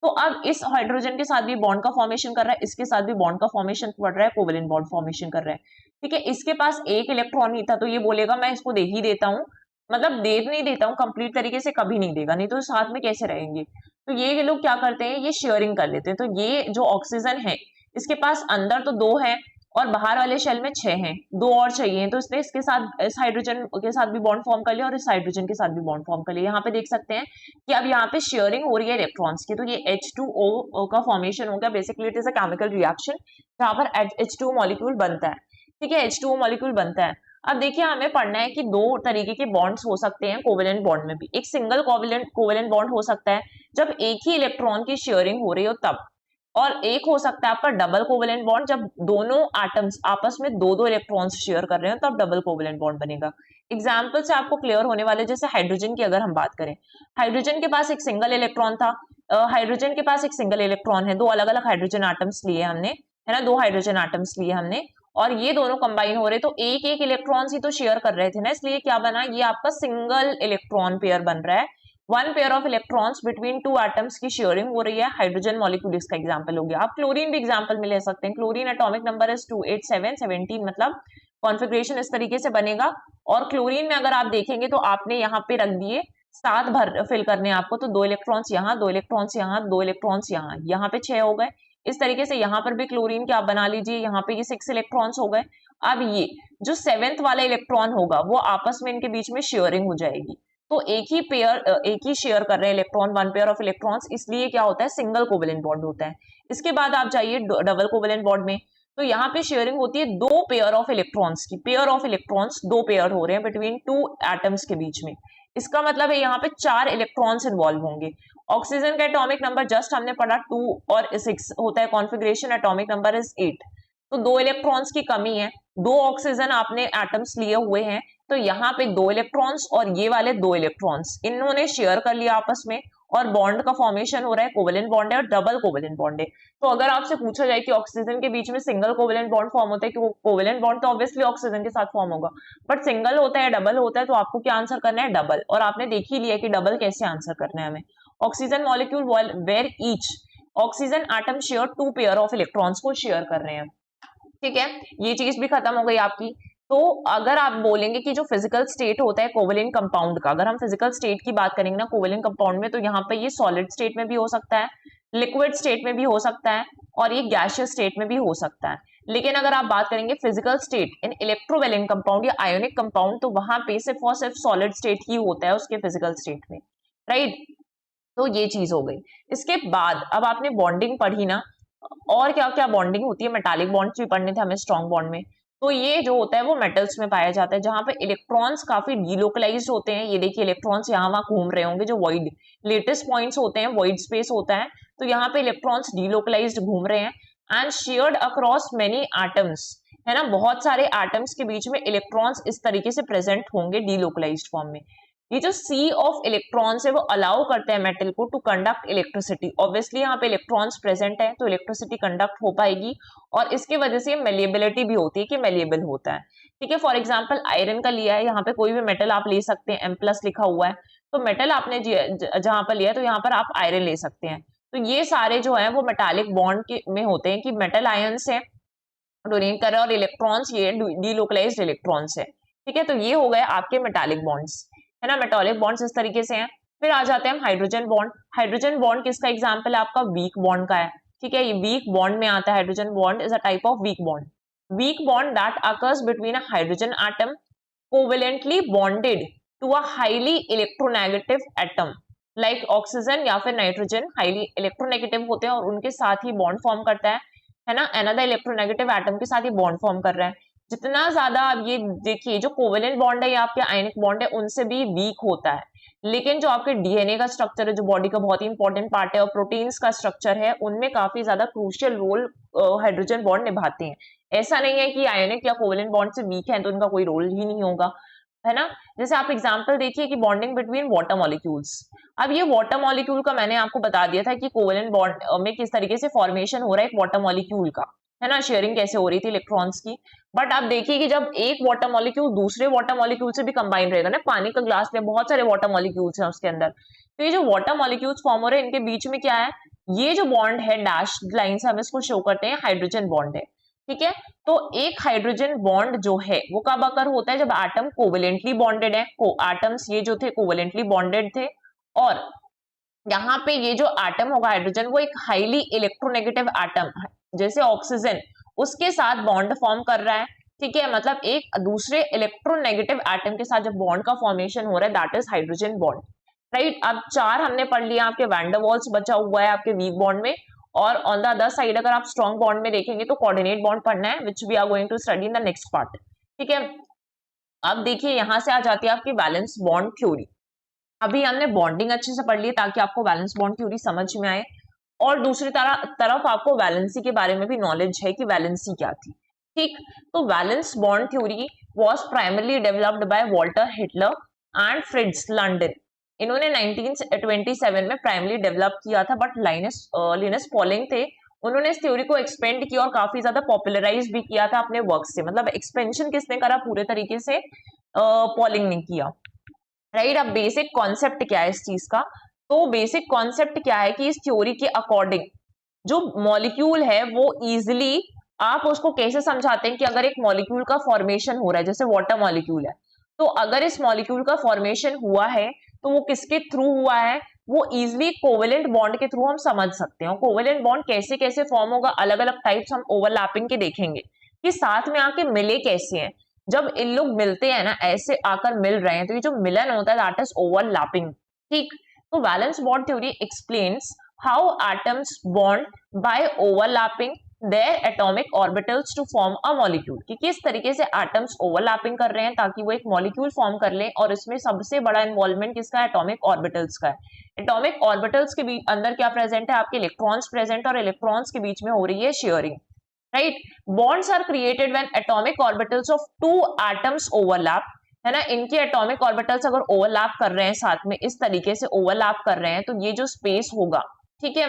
तो अब इस हाइड्रोजन के साथ भी बॉन्ड का फॉर्मेशन कर रहा है, इसके साथ भी बॉन्ड का फॉर्मेशन पड़ रहा है, कोवेलेंट बॉन्ड फॉर्मेशन कर रहा है, ठीक है। इसके पास एक इलेक्ट्रॉन ही था तो ये बोलेगा मैं इसको दे ही देता हूँ, मतलब दे नहीं देता हूँ कंप्लीट तरीके से, कभी नहीं देगा, नहीं तो साथ में कैसे रहेंगे। तो ये लोग क्या करते हैं, ये शेयरिंग कर लेते हैं। तो ये जो ऑक्सीजन है इसके पास अंदर तो 2 है और बाहर वाले शेल में 6 हैं, 2 और चाहिए, तो इसने इसके साथ इस हाइड्रोजन के साथ भी बॉन्ड फॉर्म कर लिया और इस हाइड्रोजन के साथ भी बॉन्ड फॉर्म कर लिया। यहाँ पे देख सकते हैं कि अब यहाँ पे शेयरिंग हो रही है इलेक्ट्रॉन्स की, तो ये H2O का फॉर्मेशन हो गया। Basically it is a chemical reaction जहाँ पर H2O मॉलिक्यूल बनता है, ठीक है, H2O मॉलिक्यूल बनता है। अब देखिए हमें पढ़ना है कि 2 तरीके के बॉन्ड्स हो सकते हैं कोवेलेंट बॉन्ड में भी। एक सिंगल कोवेलेंट बॉन्ड हो सकता है जब एक ही इलेक्ट्रॉन की शेयरिंग हो रही हो तब, और एक हो सकता है आपका डबल कोवेलेंट बॉन्ड जब दोनों एटम्स आपस में 2-2 इलेक्ट्रॉन्स शेयर कर रहे हो तब डबल कोवेलेंट बॉन्ड बनेगा। एग्जाम्पल से आपको क्लियर होने वाले, जैसे हाइड्रोजन की अगर हम बात करें, हाइड्रोजन के पास एक सिंगल इलेक्ट्रॉन था, हाइड्रोजन के पास एक सिंगल इलेक्ट्रॉन है, 2 अलग अलग हाइड्रोजन एटम्स लिए हमने, है ना, 2 हाइड्रोजन एटम्स लिए हमने और ये दोनों कंबाइन हो रहे, तो एक एक इलेक्ट्रॉन ही तो शेयर कर रहे थे ना, इसलिए क्या बना, ये आपका सिंगल इलेक्ट्रॉन पेयर बन रहा है। 1 pair of electrons between 2 atoms की शेयरिंग हो रही है, हाइड्रोजन मॉलिक्यूल इसका एग्जांपल हो गया। आप क्लोरीन भी एग्जांपल में ले सकते हैं। क्लोरीन एटॉमिक नंबर इज 287, 17, मतलब कॉन्फ़िगरेशन इस तरीके से बनेगा। और क्लोरीन में अगर आप देखेंगे तो आपने यहाँ पे रख दिए 7 भर फिल करने आपको, तो 2 इलेक्ट्रॉन्स यहाँ, 2 इलेक्ट्रॉन्स यहाँ, 2 इलेक्ट्रॉन्स यहाँ, यहाँ पे 6 हो गए। इस तरीके से यहाँ पर भी क्लोरीन के आप बना लीजिए, यहाँ पे ये 6 इलेक्ट्रॉन्स हो गए। अब ये जो 7th वाला इलेक्ट्रॉन होगा वो आपस में इनके बीच में शेयरिंग हो जाएगी, तो एक ही शेयर कर रहे हैं इलेक्ट्रॉन, 1 पेयर ऑफ इलेक्ट्रॉन्स, इसलिए क्या होता है, सिंगल कोवेलेंट बॉन्ड होता है। इसके बाद आप जाइए डबल कोवेलेंट बॉन्ड में, तो यहाँ पे शेयरिंग होती है 2 पेयर ऑफ इलेक्ट्रॉन्स की, पेयर ऑफ इलेक्ट्रॉन्स 2 पेयर हो रहे हैं बिटवीन 2 एटम्स के बीच में। इसका मतलब है यहाँ पे 4 इलेक्ट्रॉन्स इन्वॉल्व होंगे। ऑक्सीजन का एटॉमिक नंबर जस्ट हमने पढ़ा 2 और 6 होता है, कॉन्फ़िगरेशन एटॉमिक नंबर इज 8, तो 2 इलेक्ट्रॉन्स की कमी है, 2 ऑक्सीजन आपने एटम्स लिए हुए हैं, तो यहाँ पे 2 इलेक्ट्रॉन्स और ये वाले 2 इलेक्ट्रॉन्स इन्होंने शेयर कर लिया आपस में और बॉन्ड का फॉर्मेशन हो रहा है, कोवेलेंट बॉन्ड है और डबल कोवेलेंट बॉन्ड है। तो अगर आपसे पूछा जाए कि ऑक्सीजन के बीच में सिंगल कोवेलेंट बॉन्ड फॉर्म होता है, कि कोवेलेंट बॉन्ड तो ऑब्वियसली ऑक्सीजन के साथ फॉर्म होगा, बट सिंगल होता है डबल होता है, तो आपको क्या आंसर करना है, डबल। और आपने देख ही लिया कि डबल कैसे आंसर करना है हमें। Oxygen molecule where each oxygen atom share 2 pair of electrons को शेयर कर रहे हैं, ठीक है। ये चीज भी खत्म हो गई आपकी। तो अगर आप बोलेंगे कि जो फिजिकल स्टेट होता है कोवेलेंट कंपाउंड का, अगर हम फिजिकल स्टेट की बात करेंगे ना कोवेलेंट कंपाउंड में, तो यहाँ पे ये सॉलिड स्टेट में भी हो सकता है, लिक्विड स्टेट में भी हो सकता है और ये गैसियस स्टेट में भी हो सकता है। लेकिन अगर आप बात करेंगे physical state in electrovalent compound या आयोनिक कंपाउंड, तो वहां पे सिर्फ और सिर्फ सॉलिड स्टेट ही होता है उसके फिजिकल स्टेट में, राइट। तो ये चीज हो गई। इसके बाद अब आपने बॉन्डिंग पढ़ी ना, और क्या क्या बॉन्डिंग होती है, मेटालिक बॉन्ड्स भी पढ़ने थे हमें स्ट्रॉन्ग बॉन्ड में। तो ये जो होता है वो मेटल्स में पाया जाता है, जहां पे इलेक्ट्रॉन्स काफी डीलोकलाइज्ड होते हैं। ये देखिए इलेक्ट्रॉन्स यहाँ वहां घूम रहे होंगे, जो वॉइड लेटेस्ट पॉइंट्स होते हैं, वॉइड स्पेस होता है, तो यहाँ पे इलेक्ट्रॉन्स डीलोकलाइज्ड घूम रहे हैं। And shared across many atoms, है ना, बहुत सारे एटम्स के बीच में इलेक्ट्रॉन्स इस तरीके से प्रेजेंट होंगे डीलोकलाइज्ड फॉर्म में। ये जो सी ऑफ इलेक्ट्रॉन्स है वो अलाउ करते हैं मेटल को टू कंडक्ट इलेक्ट्रिसिटी। ऑब्वियसली यहाँ पे इलेक्ट्रॉन्स प्रेजेंट है तो इलेक्ट्रिसिटी कंडक्ट हो पाएगी, और इसकी वजह से मेलिएबिलिटी भी होती है कि मेलिएबल होता है। ठीक है, फॉर एग्जांपल आयरन का लिया है, यहाँ पे कोई भी मेटल आप ले सकते हैं, M+ लिखा हुआ है, तो मेटल आपने जहां पर लिया है तो यहाँ पर आप आयरन ले सकते हैं। तो ये सारे जो है वो मेटालिक बॉन्ड के में होते हैं कि मेटल आयंस है डोनेट कर रहे हैं, और इलेक्ट्रॉन्स ये डीलोकलाइज्ड इलेक्ट्रॉन्स है। ठीक है, तो ये हो गए आपके मेटालिक बॉन्ड्स, है ना, मेटालिक बॉन्ड्स इस तरीके से हैं। फिर आ जाते हैं हम हाइड्रोजन बॉन्ड। हाइड्रोजन बॉन्ड किसका एग्जाम्पल है? आपका वीक बॉन्ड का है। ठीक है, ये वीक बॉन्ड में आता है। Hydrogen bond is a type of weak bond. Weak bond that occurs between a hydrogen atom covalently bonded to a highly electronegative atom like oxygen या फिर नाइट्रोजन हाईली इलेक्ट्रोनेगेटिव होते हैं और उनके साथ ही बॉन्ड फॉर्म करता है ना, अनदर इलेक्ट्रोनेगेटिव एटम के साथ ही बॉन्ड फॉर्म कर रहा है। जितना ज्यादा अब ये देखिए जो कोवेलेंट बॉन्ड है या आपके आयनिक बॉन्ड है उनसे भी वीक होता है, लेकिन जो आपके डीएनए का स्ट्रक्चर है, जो बॉडी का बहुत ही इंपॉर्टेंट पार्ट है, और प्रोटीन्स का स्ट्रक्चर है, उनमें काफी ज्यादा क्रूशियल रोल हाइड्रोजन बॉन्ड निभाते हैं। ऐसा नहीं है कि आयनिक या कोवेलेंट बॉन्ड से वीक है तो उनका कोई रोल ही नहीं होगा, है ना। जैसे आप एग्जांपल देखिए कि बॉन्डिंग बिटवीन वाटर मॉलिक्यूल्स। अब ये वाटर मॉलिक्यूल का मैंने आपको बता दिया था कि कोवेलेंट बॉन्ड में किस तरीके से फॉर्मेशन हो रहा है एक वाटर मॉलिक्यूल का, है ना, शेयरिंग कैसे हो रही थी इलेक्ट्रॉन्स की। बट आप देखिए कि जब एक वाटर मॉलिक्यूल दूसरे वाटर मॉलिक्यूल से भी कंबाइन रहेगा ना, पानी का ग्लास में बहुत सारे वाटर मॉलिक्यूल्स हैं उसके अंदर, तो ये जो वाटर मॉलिक्यूल्स फॉर्म हो रहे हैं इनके बीच में क्या है, ये जो बॉन्ड है डैश लाइन से हम इसको शो करते हैं हाइड्रोजन बॉन्ड है। ठीक है, तो एक हाइड्रोजन बॉन्ड जो है वो कब अकर होता है? जब एटम कोवेलेंटली बॉन्डेड है। एटम्स ये जो थे कोवेलेंटली बॉन्डेड थे, और यहाँ पे ये जो एटम होगा हाइड्रोजन वो एक हाईली इलेक्ट्रोनेगेटिव एटम जैसे ऑक्सीजन उसके साथ बॉन्ड फॉर्म कर रहा है। ठीक है, मतलब एक दूसरे इलेक्ट्रोनेगेटिव एटम के साथ जब बॉन्ड का फॉर्मेशन हो रहा है that is hydrogen bond. Right, अब 4 हमने पढ़ लिया। आपके वैन डर वाल्स बचा हुआ है आपके वीक बॉन्ड में, और ऑन द अदर साइड अगर आप स्ट्रॉन्ग बॉन्ड में देखेंगे तो कोऑर्डिनेट बॉन्ड पढ़ना है which we are going to study in the next part. ठीक है, अब देखिए यहां से आ जाती है आपकी बैलेंस बॉन्ड थ्योरी। अभी हमने बॉन्डिंग अच्छे से पढ़ ली ताकि आपको बैलेंस बॉन्ड थ्योरी समझ में आए, और दूसरी तरफ आपको वैलेंसी के बारे में भी नॉलेज है कि वैलेंसी क्या थी। ठीक, तो valence bond theory was primarily developed by Walter Hitler and Fritz London. इन्होंने 1927 में प्राइमरली डेवलप किया था, बट लिनस पॉलिंग थे, उन्होंने इस थ्योरी को एक्सपेंड किया और काफी ज्यादा पॉपुलराइज भी किया था अपने वर्क से। मतलब एक्सपेंशन किसने करा पूरे तरीके से? पॉलिंग ने किया। राइट, अब बेसिक कॉन्सेप्ट क्या है इस चीज का? तो बेसिक कॉन्सेप्ट क्या है कि इस थ्योरी के अकॉर्डिंग जो मॉलिक्यूल है वो इजिली आप उसको कैसे समझाते हैं कि अगर एक मॉलिक्यूल का फॉर्मेशन हो रहा है, जैसे वाटर मॉलिक्यूल है, तो अगर इस मॉलिक्यूल का फॉर्मेशन हुआ है तो वो किसके थ्रू हुआ है? वो इजिली कोवेलेंट बॉन्ड के थ्रू हम समझ सकते हैं। कोवेलेंट बॉन्ड कैसे कैसे फॉर्म होगा, अलग अलग टाइप्स हम ओवरलैपिंग के देखेंगे कि साथ में आके मिले कैसे हैं। जब इन लोग मिलते हैं ना, ऐसे आकर मिल रहे हैं, तो ये जो मिलन होता है दैट इज ओवरलैपिंग। ठीक, तो valence bond theory explains how atoms bond by overlapping their atomic orbitals to form a molecule, कि किस तरीके से एटम्स ओवरलैपिंग कर रहे हैं ताकि वो एक मॉलिक्यूल फॉर्म कर ले, और इसमें सबसे बड़ा इन्वॉल्वमेंट किसका है? एटॉमिक ऑर्बिटल्स का है। एटॉमिक ऑर्बिटल्स के बीच अंदर क्या प्रेजेंट है? आपके इलेक्ट्रॉन्स प्रेजेंट, और इलेक्ट्रॉन्स के बीच में हो रही है sharing. Right, bonds are created when atomic orbitals of two atoms overlap, है ना। इनके एटॉमिक ऑर्बिटल्स अगर ओवरलैप कर रहे हैं, साथ में इस तरीके से ओवरलैप कर रहे हैं, तो ये जो स्पेस होगा, ठीक है,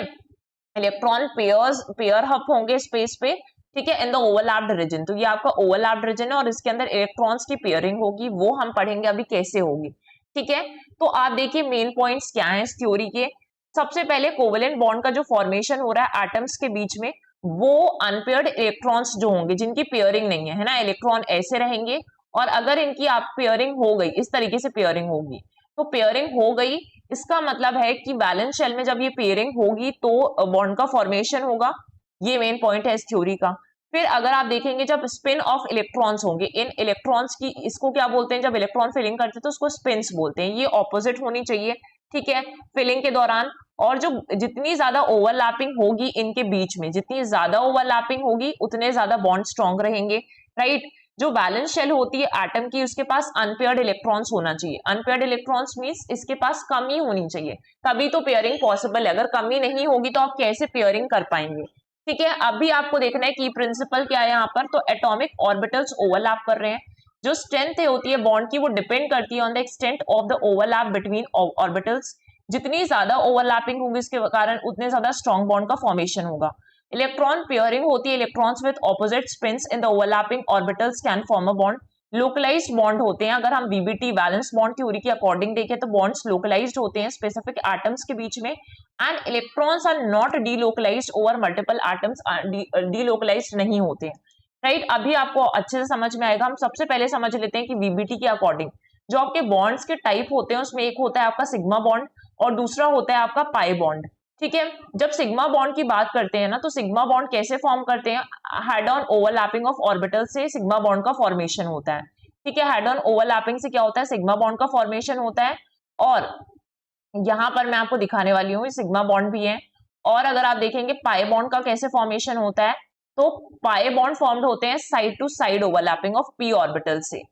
इलेक्ट्रॉन पेयर हब होंगे स्पेस पे, ठीक है, इन द ओवरलैप्ड रीजन। तो ये आपका ओवरलैप्ड रीजन है और इसके अंदर इलेक्ट्रॉन्स की पेयरिंग होगी, वो हम पढ़ेंगे अभी कैसे होगी। ठीक है, तो आप देखिए मेन पॉइंट्स क्या है इस थ्योरी के। सबसे पहले कोवेलेंट बॉन्ड का जो फॉर्मेशन हो रहा है एटम्स के बीच में, वो अनपेयर्ड इलेक्ट्रॉन्स जो होंगे जिनकी पेयरिंग नहीं है ना, इलेक्ट्रॉन ऐसे रहेंगे, और अगर इनकी आप पेयरिंग हो गई, इस तरीके से पेयरिंग होगी, तो पेयरिंग हो गई, इसका मतलब है कि बैलेंस शेल में जब ये पेयरिंग होगी तो बॉन्ड का फॉर्मेशन होगा। ये मेन पॉइंट है इस थ्योरी का। फिर अगर आप देखेंगे जब स्पिन ऑफ इलेक्ट्रॉन्स होंगे, इन इलेक्ट्रॉन्स की, इसको क्या बोलते हैं? जब इलेक्ट्रॉन फिलिंग करते हैं तो उसको स्पिन्स बोलते हैं। ये ऑपोजिट होनी चाहिए, ठीक है, फिलिंग के दौरान। और जो जितनी ज्यादा ओवरलैपिंग होगी इनके बीच में, जितनी ज्यादा ओवरलैपिंग होगी उतने ज्यादा बॉन्ड स्ट्रॉन्ग रहेंगे। राइट, जो बैलेंस शेल होती है एटम की, उसके पास अनपेयर्ड इलेक्ट्रॉन्स होना चाहिए। अनपेयर्ड इलेक्ट्रॉन्स मींस इसके पास कमी होनी चाहिए, तभी तो पेयरिंग पॉसिबल है। अगर कमी नहीं होगी तो आप कैसे पेयरिंग कर पाएंगे? ठीक है, अभी आपको देखना है कि प्रिंसिपल क्या है यहाँ पर। तो एटॉमिक ऑर्बिटल्स ओवरलैप कर रहे हैं, जो स्ट्रेंथ होती है बॉन्ड की वो डिपेंड करती है on the extent of the overlap between orbitals. जितनी ज्यादा ओवरलैपिंग होगी इसके कारण उतने ज्यादा स्ट्रॉन्ग बॉन्ड का फॉर्मेशन होगा। इलेक्ट्रॉन पेयरिंग होती है, electrons with opposite spins in the overlapping orbitals can form a bond. Localized bond होते हैं, अगर हम बीबीटी बैलेंस बॉन्ड थ्योरी के अकॉर्डिंग देखें तो बॉन्ड्स लोकलाइज्ड होते हैं स्पेसिफिक एटम्स के बीच में, and electrons are not delocalized over multiple atoms, delocalized नहीं होते हैं। राइट, अभी आपको अच्छे से समझ में आएगा। हम सबसे पहले समझ लेते हैं कि बीबीटी के अकॉर्डिंग जो आपके बॉन्ड्स के टाइप होते हैं उसमें एक होता है आपका सिग्मा बॉन्ड और दूसरा होता है आपका पाई बॉन्ड। ठीक है, जब सिग्मा बॉन्ड की बात करते हैं ना, तो सिग्मा बॉन्ड कैसे फॉर्म करते हैं? Head on overlapping of orbital से सिग्मा बॉन्ड का फॉर्मेशन होता है। ठीक है, हेड ऑन ओवरलैपिंग से क्या होता है? सिग्मा बॉन्ड का फॉर्मेशन होता है। और यहां पर मैं आपको दिखाने वाली हूँ सिग्मा बॉन्ड भी है। और अगर आप देखेंगे पाई बॉन्ड का कैसे फॉर्मेशन होता है, तो पाई बॉन्ड फॉर्म्ड होते हैं side to side overlapping of p orbital से।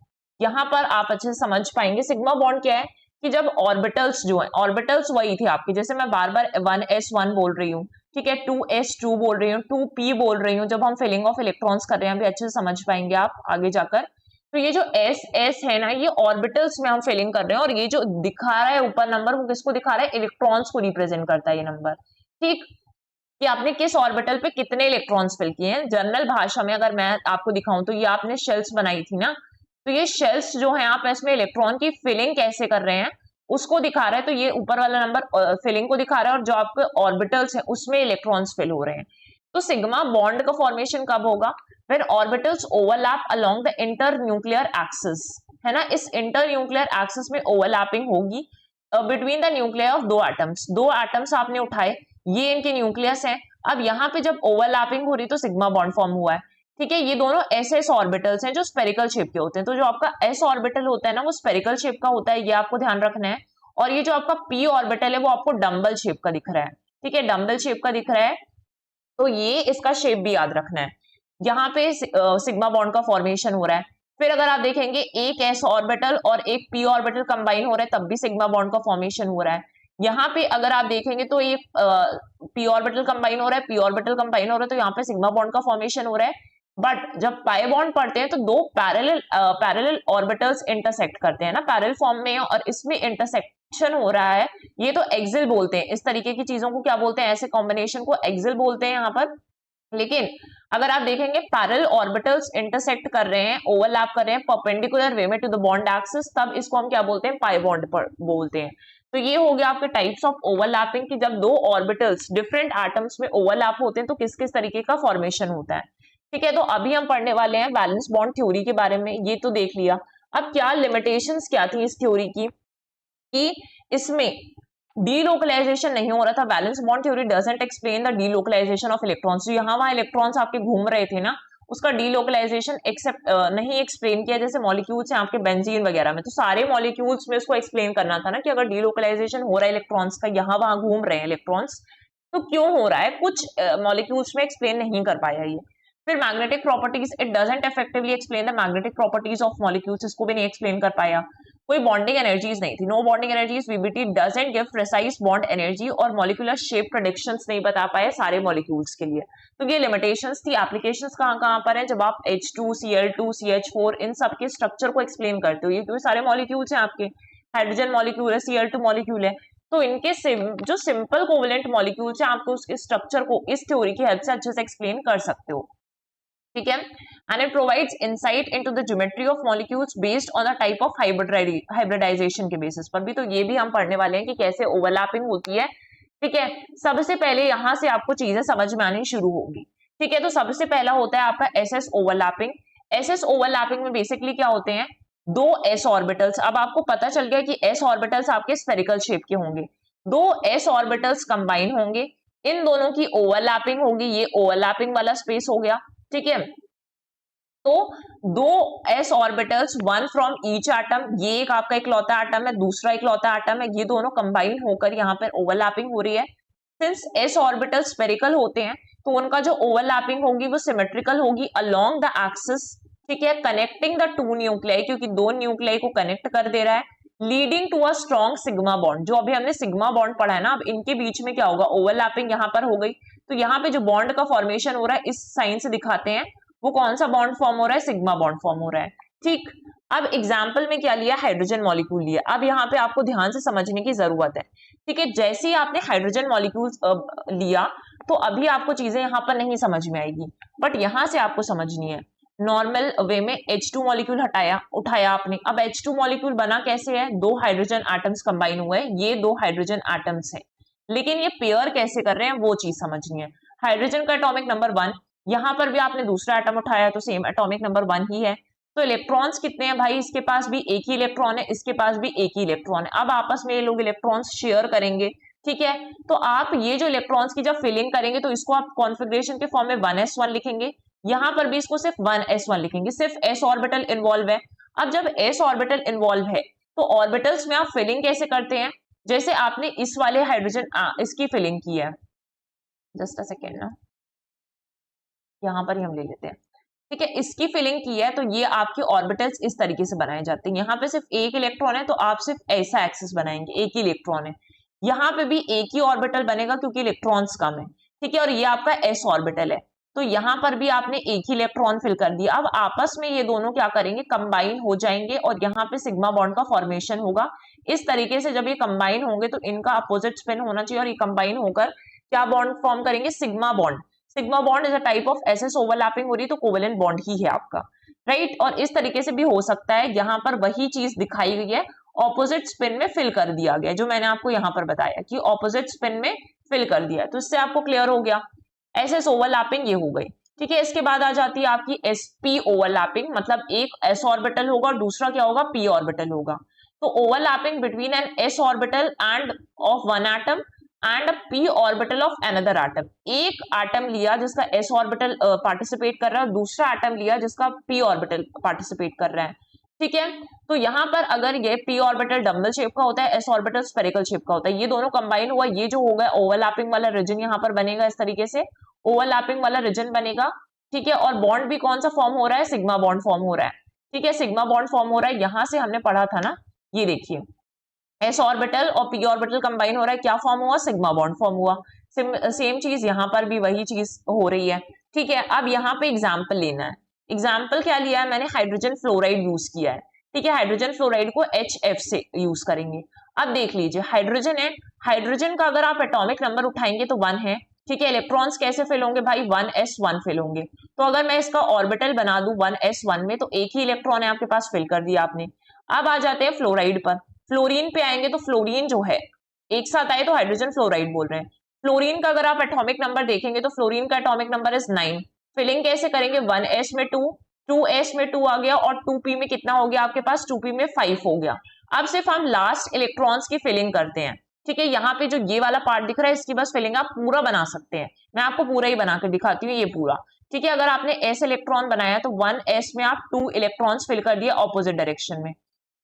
यहां पर आप अच्छे से समझ पाएंगे सिग्मा बॉन्ड क्या है कि जब ऑर्बिटल्स जो है, ऑर्बिटल्स वही थी आपकी, जैसे मैं बार बार 1s1 बोल रही हूँ, ठीक है, 2s2 बोल रही हूँ, 2p बोल रही हूँ, जब हम फिलिंग ऑफ इलेक्ट्रॉन्स कर रहे हैं, अभी अच्छे से समझ पाएंगे आप आगे जाकर। तो ये जो s है ना, ये ऑर्बिटल्स में हम फिलिंग कर रहे हैं, और ये जो दिखा रहा है ऊपर नंबर, वो किसको दिखा रहा है? इलेक्ट्रॉन्स को रिप्रेजेंट करता है ये नंबर। ठीक, कि आपने किस ऑर्बिटल पे कितने इलेक्ट्रॉन्स फिल किए हैं। जनरल भाषा में अगर मैं आपको दिखाऊं तो ये आपने शेल्स बनाई थी ना, तो ये शेल्स जो है आप इसमें इलेक्ट्रॉन की फिलिंग कैसे कर रहे हैं उसको दिखा रहा है। तो ये ऊपर वाला नंबर फिलिंग को दिखा रहा है, और जो आपके ऑर्बिटल्स हैं उसमें इलेक्ट्रॉन्स फिल हो रहे हैं। तो सिग्मा बॉन्ड का फॉर्मेशन कब होगा? When orbitals overlap along the inter nuclear axis, है ना, इस इंटर न्यूक्लियर एक्सिस में ओवरलैपिंग होगी बिटवीन द न्यूक्लियर ऑफ दो एटम्स। दो एटम्स आपने उठाए, ये इनके न्यूक्लियस है। अब यहाँ पे जब ओवरलैपिंग हो रही तो सिग्मा बॉन्ड फॉर्म हुआ है। ठीक है, ये दोनों एस ऑर्बिटल्स हैं जो स्पेरिकल शेप के होते हैं। तो जो आपका एस ऑर्बिटल होता है ना, वो स्पेरिकल शेप का होता है, ये आपको ध्यान रखना है। और ये जो आपका पी ऑर्बिटल है वो आपको डम्बल शेप का दिख रहा है। ठीक है, डम्बल शेप का दिख रहा है, तो ये इसका शेप भी याद रखना है। यहाँ पे सिग्मा बॉन्ड का फॉर्मेशन हो रहा है। फिर अगर आप देखेंगे एक एस ऑर्बिटल और एक पी ऑर्बिटल कंबाइन हो रहा है, तब भी सिग्मा बॉन्ड का फॉर्मेशन हो रहा है। यहाँ पे अगर आप देखेंगे तो ये पी ऑर्बिटल कंबाइन हो रहा है, पी ऑर्बिटल कंबाइन हो रहा है, तो यहाँ पे सिग्मा बॉन्ड का फॉर्मेशन हो रहा है। बट जब पाई बॉन्ड पढ़ते हैं तो दो पैरेलल ऑर्बिटल्स इंटरसेक्ट करते हैं ना, पैरेलल फॉर्म में, और इसमें इंटरसेक्शन हो रहा है। ये तो एक्सिल बोलते हैं, इस तरीके की चीजों को क्या बोलते हैं? ऐसे कॉम्बिनेशन को एक्सिल बोलते हैं यहाँ पर। लेकिन अगर आप देखेंगे पैरेलल ऑर्बिटल्स इंटरसेक्ट कर रहे हैं, ओवरलैप कर रहे हैं परपेंडिकुलर वे में टू द बॉन्ड एक्सिस, तब इसको हम क्या बोलते हैं? पाई बॉन्ड बोलते हैं। तो ये हो गया आपके टाइप्स ऑफ ओवरलैपिंग कि जब दो ऑर्बिटल्स डिफरेंट एटम्स में ओवरलैप होते हैं तो किस किस तरीके का फॉर्मेशन होता है। ठीक है, तो अभी हम पढ़ने वाले हैं बैलेंस बॉन्ड थ्योरी के बारे में। ये तो देख लिया। अब क्या लिमिटेशंस क्या थी इस थ्योरी की, कि इसमें डीलोकलाइजेशन नहीं हो रहा था। Balance bond theory doesn't explain the delocalization of electrons. जो यहाँ वहां इलेक्ट्रॉन्स आपके घूम रहे थे ना, उसका डीलोकलाइजेशन एक्सेप्ट नहीं एक्सप्लेन किया। जैसे मॉलिक्यूल्स हैं आपके बेंजीन वगैरह में, तो सारे मॉलिक्यूल्स में उसको एक्सप्लेन करना था ना, कि अगर डीलोकलाइजेशन हो रहा है इलेक्ट्रॉन्स का, यहाँ वहां घूम रहे हैं इलेक्ट्रॉन्स, तो क्यों हो रहा है? कुछ मॉलिक्यूल्स में एक्सप्लेन नहीं कर पाया ये। फिर magnetic properties, it doesn't effectively explain the magnetic properties of molecules, इसको भी नहीं एक्सप्लेन कर पाया। कोई बॉन्डिंग एनर्जीज नहीं थी, no bonding energies. VBT doesn't give precise bond energy, और मॉलिक्यूलर शेप प्रेडिक्शंस नहीं बता पाए सारे मॉलिक्यूल्स के लिए। तो ये लिमिटेशंस थी। एप्लीकेशंस कहाँ कहाँ पर है? जब आप H2, Cl2, CH4 इन सब के स्ट्रक्चर को एक्सप्लेन करते हो, ये क्योंकि सारे मॉलिक्यूल्स हैं आपके, हाइड्रोजन मॉलिक्यूल है, Cl2 मॉलिक्यूल है, तो इनके जो सिंपल कोवेलेंट मॉलिक्यूल्स हैं, आपको उसके स्ट्रक्चर को इस थ्योरी की हेल्प से अच्छे से एक्सप्लेन कर सकते हो। ठीक है, and it provides insight into the geometry of molecules based on the type of hybridization के बेसिस पर भी। तो ये भी हम पढ़ने वाले हैं कि कैसे ओवरलैपिंग होती है। ठीक है, सबसे पहले यहां से आपको चीजें समझ में आनी शुरू होगी। ठीक है, तो सबसे पहला होता है आपका एसएस ओवरलैपिंग। एसएस ओवरलैपिंग में बेसिकली क्या होते हैं? दो एस ऑर्बिटल्स। अब आपको पता चल गया कि एस ऑर्बिटल्स आपके स्फेरिकल शेप के होंगे। दो एस ऑर्बिटल्स कंबाइन होंगे, इन दोनों की ओवरलैपिंग होगी, ये ओवरलैपिंग वाला स्पेस हो गया। ठीक है, तो दो S orbitals, one from each atom, ये एक आपका इकलौता एटम है, दूसरा इकलौता एटम है, ये दोनों कंबाइन होकर यहाँ पर ओवरलैपिंग हो रही है। सिंस एस ऑर्बिटल स्फेरिकल होते हैं तो उनका जो ओवरलैपिंग होगी वो सिमेट्रिकल होगी अलोंग द एक्सिस। ठीक है, कनेक्टिंग द टू न्यूक्लियाई, क्योंकि दो न्यूक्लियाई को कनेक्ट कर दे रहा है, leading to a strong sigma bond, जो अभी हमने सिग्मा बॉन्ड पढ़ा है ना, अब इनके बीच में क्या होगा, ओवरलैपिंग यहाँ पर हो गई, तो यहाँ पे जो बॉन्ड का फॉर्मेशन हो रहा है इस साइन से दिखाते हैं, वो कौन सा बॉन्ड फॉर्म हो रहा है, सिग्मा बॉन्ड फॉर्म हो रहा है। ठीक, अब एग्जाम्पल में क्या लिया, हाइड्रोजन मॉलिक्यूल लिया। अब यहाँ पे आपको ध्यान से समझने की जरूरत है। ठीक है, जैसे ही आपने हाइड्रोजन मॉलिक्यूल लिया तो अभी आपको चीजें यहाँ पर नहीं समझ में आएगी, बट यहाँ से आपको समझनी है। नॉर्मल वे में H2 मॉलिक्यूल उठाया आपने। अब H2 मॉलिक्यूल बना कैसे है, दो हाइड्रोजन एटम्स कंबाइन हुए हैं, ये दो हाइड्रोजन एटम्स हैं, लेकिन ये पेयर कैसे कर रहे हैं वो चीज समझनी है। हाइड्रोजन का एटॉमिक नंबर 1, यहाँ पर भी आपने दूसरा एटम उठाया तो सेम एटॉमिक नंबर 1 ही है। तो इलेक्ट्रॉन्स कितने हैं भाई, इसके पास भी एक ही इलेक्ट्रॉन है, इसके पास भी एक ही इलेक्ट्रॉन है। अब आपस में ये लोग इलेक्ट्रॉन्स शेयर करेंगे। ठीक है, तो आप ये जो इलेक्ट्रॉन्स की जब फिलिंग करेंगे तो इसको आप कॉन्फ़िगरेशन के फॉर्म में 1s1 लिखेंगे, यहाँ पर भी इसको सिर्फ 1s1 लिखेंगे, सिर्फ s ऑर्बिटल इन्वॉल्व है। अब जब s ऑर्बिटल इन्वॉल्व है तो ऑर्बिटल्स में आप फिलिंग कैसे करते हैं, जैसे आपने इस वाले हाइड्रोजन इसकी फिलिंग की है, जस्ट अ सेकेंड ना, यहाँ पर ही हम ले लेते हैं। ठीक है, इसकी फिलिंग की है तो ये आपके ऑर्बिटल्स इस तरीके से बनाए जाते हैं। यहाँ पे सिर्फ एक इलेक्ट्रॉन है तो आप सिर्फ ऐसा एक्सिस बनाएंगे, एक ही इलेक्ट्रॉन है। यहाँ पे भी एक ही ऑर्बिटल बनेगा क्योंकि इलेक्ट्रॉन्स कम है। ठीक है, और ये आपका s ऑर्बिटल है, तो यहाँ पर भी आपने एक ही इलेक्ट्रॉन फिल कर दिया। अब आपस में ये दोनों क्या करेंगे, कंबाइन हो जाएंगे और यहाँ पे सिग्मा बॉन्ड का फॉर्मेशन होगा। इस तरीके से जब ये कंबाइन होंगे तो इनका अपोजिट स्पिन होना चाहिए और ये कंबाइन होकर क्या बॉन्ड फॉर्म करेंगे, sigma bond. Sigma bond is a type of SS overlapping हो रही है तो कोवेलेंट बॉन्ड ही है आपका, राइट। और इस तरीके से भी हो सकता है, यहाँ पर वही चीज दिखाई गई है, ऑपोजिट स्पिन में फिल कर दिया गया, जो मैंने आपको यहाँ पर बताया कि ऑपोजिट स्पिन में फिल कर दिया, तो इससे आपको क्लियर हो गया। एसएस ओवरलैपिंग ये हो गई। ठीक है, इसके बाद आ जाती है आपकी sp ओवरलैपिंग, मतलब एक s ऑर्बिटल होगा और दूसरा क्या होगा, p ऑर्बिटल होगा। तो overlapping between an s orbital and of one atom and p orbital of another atom. एक एटम लिया जिसका s ऑर्बिटल पार्टिसिपेट कर रहा है, दूसरा एटम लिया जिसका p ऑर्बिटल पार्टिसिपेट कर रहा है। ठीक है, तो यहाँ पर अगर ये p ऑर्बिटल डबल शेप का होता है, s ऑर्बिटल स्फेरिकल शेप का होता है, ये दोनों कंबाइन हुआ, ये जो होगा ओवरलैपिंग वाला रीजन यहाँ पर बनेगा, इस तरीके से ओवरलैपिंग वाला रीजन बनेगा। ठीक है, और बॉन्ड भी कौन सा फॉर्म हो रहा है, सिग्मा बॉन्ड फॉर्म हो रहा है। ठीक है, सिग्मा बॉन्ड फॉर्म हो रहा है, यहां से हमने पढ़ा था ना, ये देखिए s ऑर्बिटल और p ऑर्बिटल कंबाइन हो रहा है, क्या फॉर्म हुआ, सिग्मा बॉन्ड फॉर्म हुआ। सेम चीज यहाँ पर भी वही चीज हो रही है। ठीक है, अब यहाँ पे एग्जाम्पल लेना है। एग्जाम्पल क्या लिया है मैंने, हाइड्रोजन फ्लोराइड यूज किया है। ठीक है, हाइड्रोजन फ्लोराइड को HF से यूज करेंगे। अब देख लीजिए, हाइड्रोजन है, हाइड्रोजन का अगर आप एटॉमिक नंबर उठाएंगे तो 1 है। ठीक है, इलेक्ट्रॉन्स कैसे फिल होंगे भाई, 1s1 फिल होंगे। तो अगर मैं इसका ऑर्बिटल बना दूं 1s1 में, तो एक ही इलेक्ट्रॉन है आपके पास, फिल कर दिया आपने। अब आ जाते हैं फ्लोराइड पर, फ्लोरीन पे आएंगे तो फ्लोरीन जो है एक साथ आए तो हाइड्रोजन फ्लोराइड बोल रहे हैं। फ्लोरीन का अगर आप एटॉमिक नंबर देखेंगे तो फ्लोरीन का एटॉमिक नंबर इज 9। फिलिंग कैसे करेंगे, 1s में 2, 2s में 2 आ गया और 2p में कितना हो गया आपके पास, 2p में 5 हो गया। अब सिर्फ हम लास्ट इलेक्ट्रॉन्स की फिलिंग करते हैं। ठीक है, यहाँ पे जो ये वाला पार्ट दिख रहा है इसकी बस फिलिंग आप पूरा बना सकते हैं, मैं आपको पूरा ही बना कर दिखाती हूँ, ये पूरा। ठीक है, अगर आपने s इलेक्ट्रॉन बनाया तो 1s में आप 2 इलेक्ट्रॉन्स फिल कर दिया ऑपोजिट डायरेक्शन में,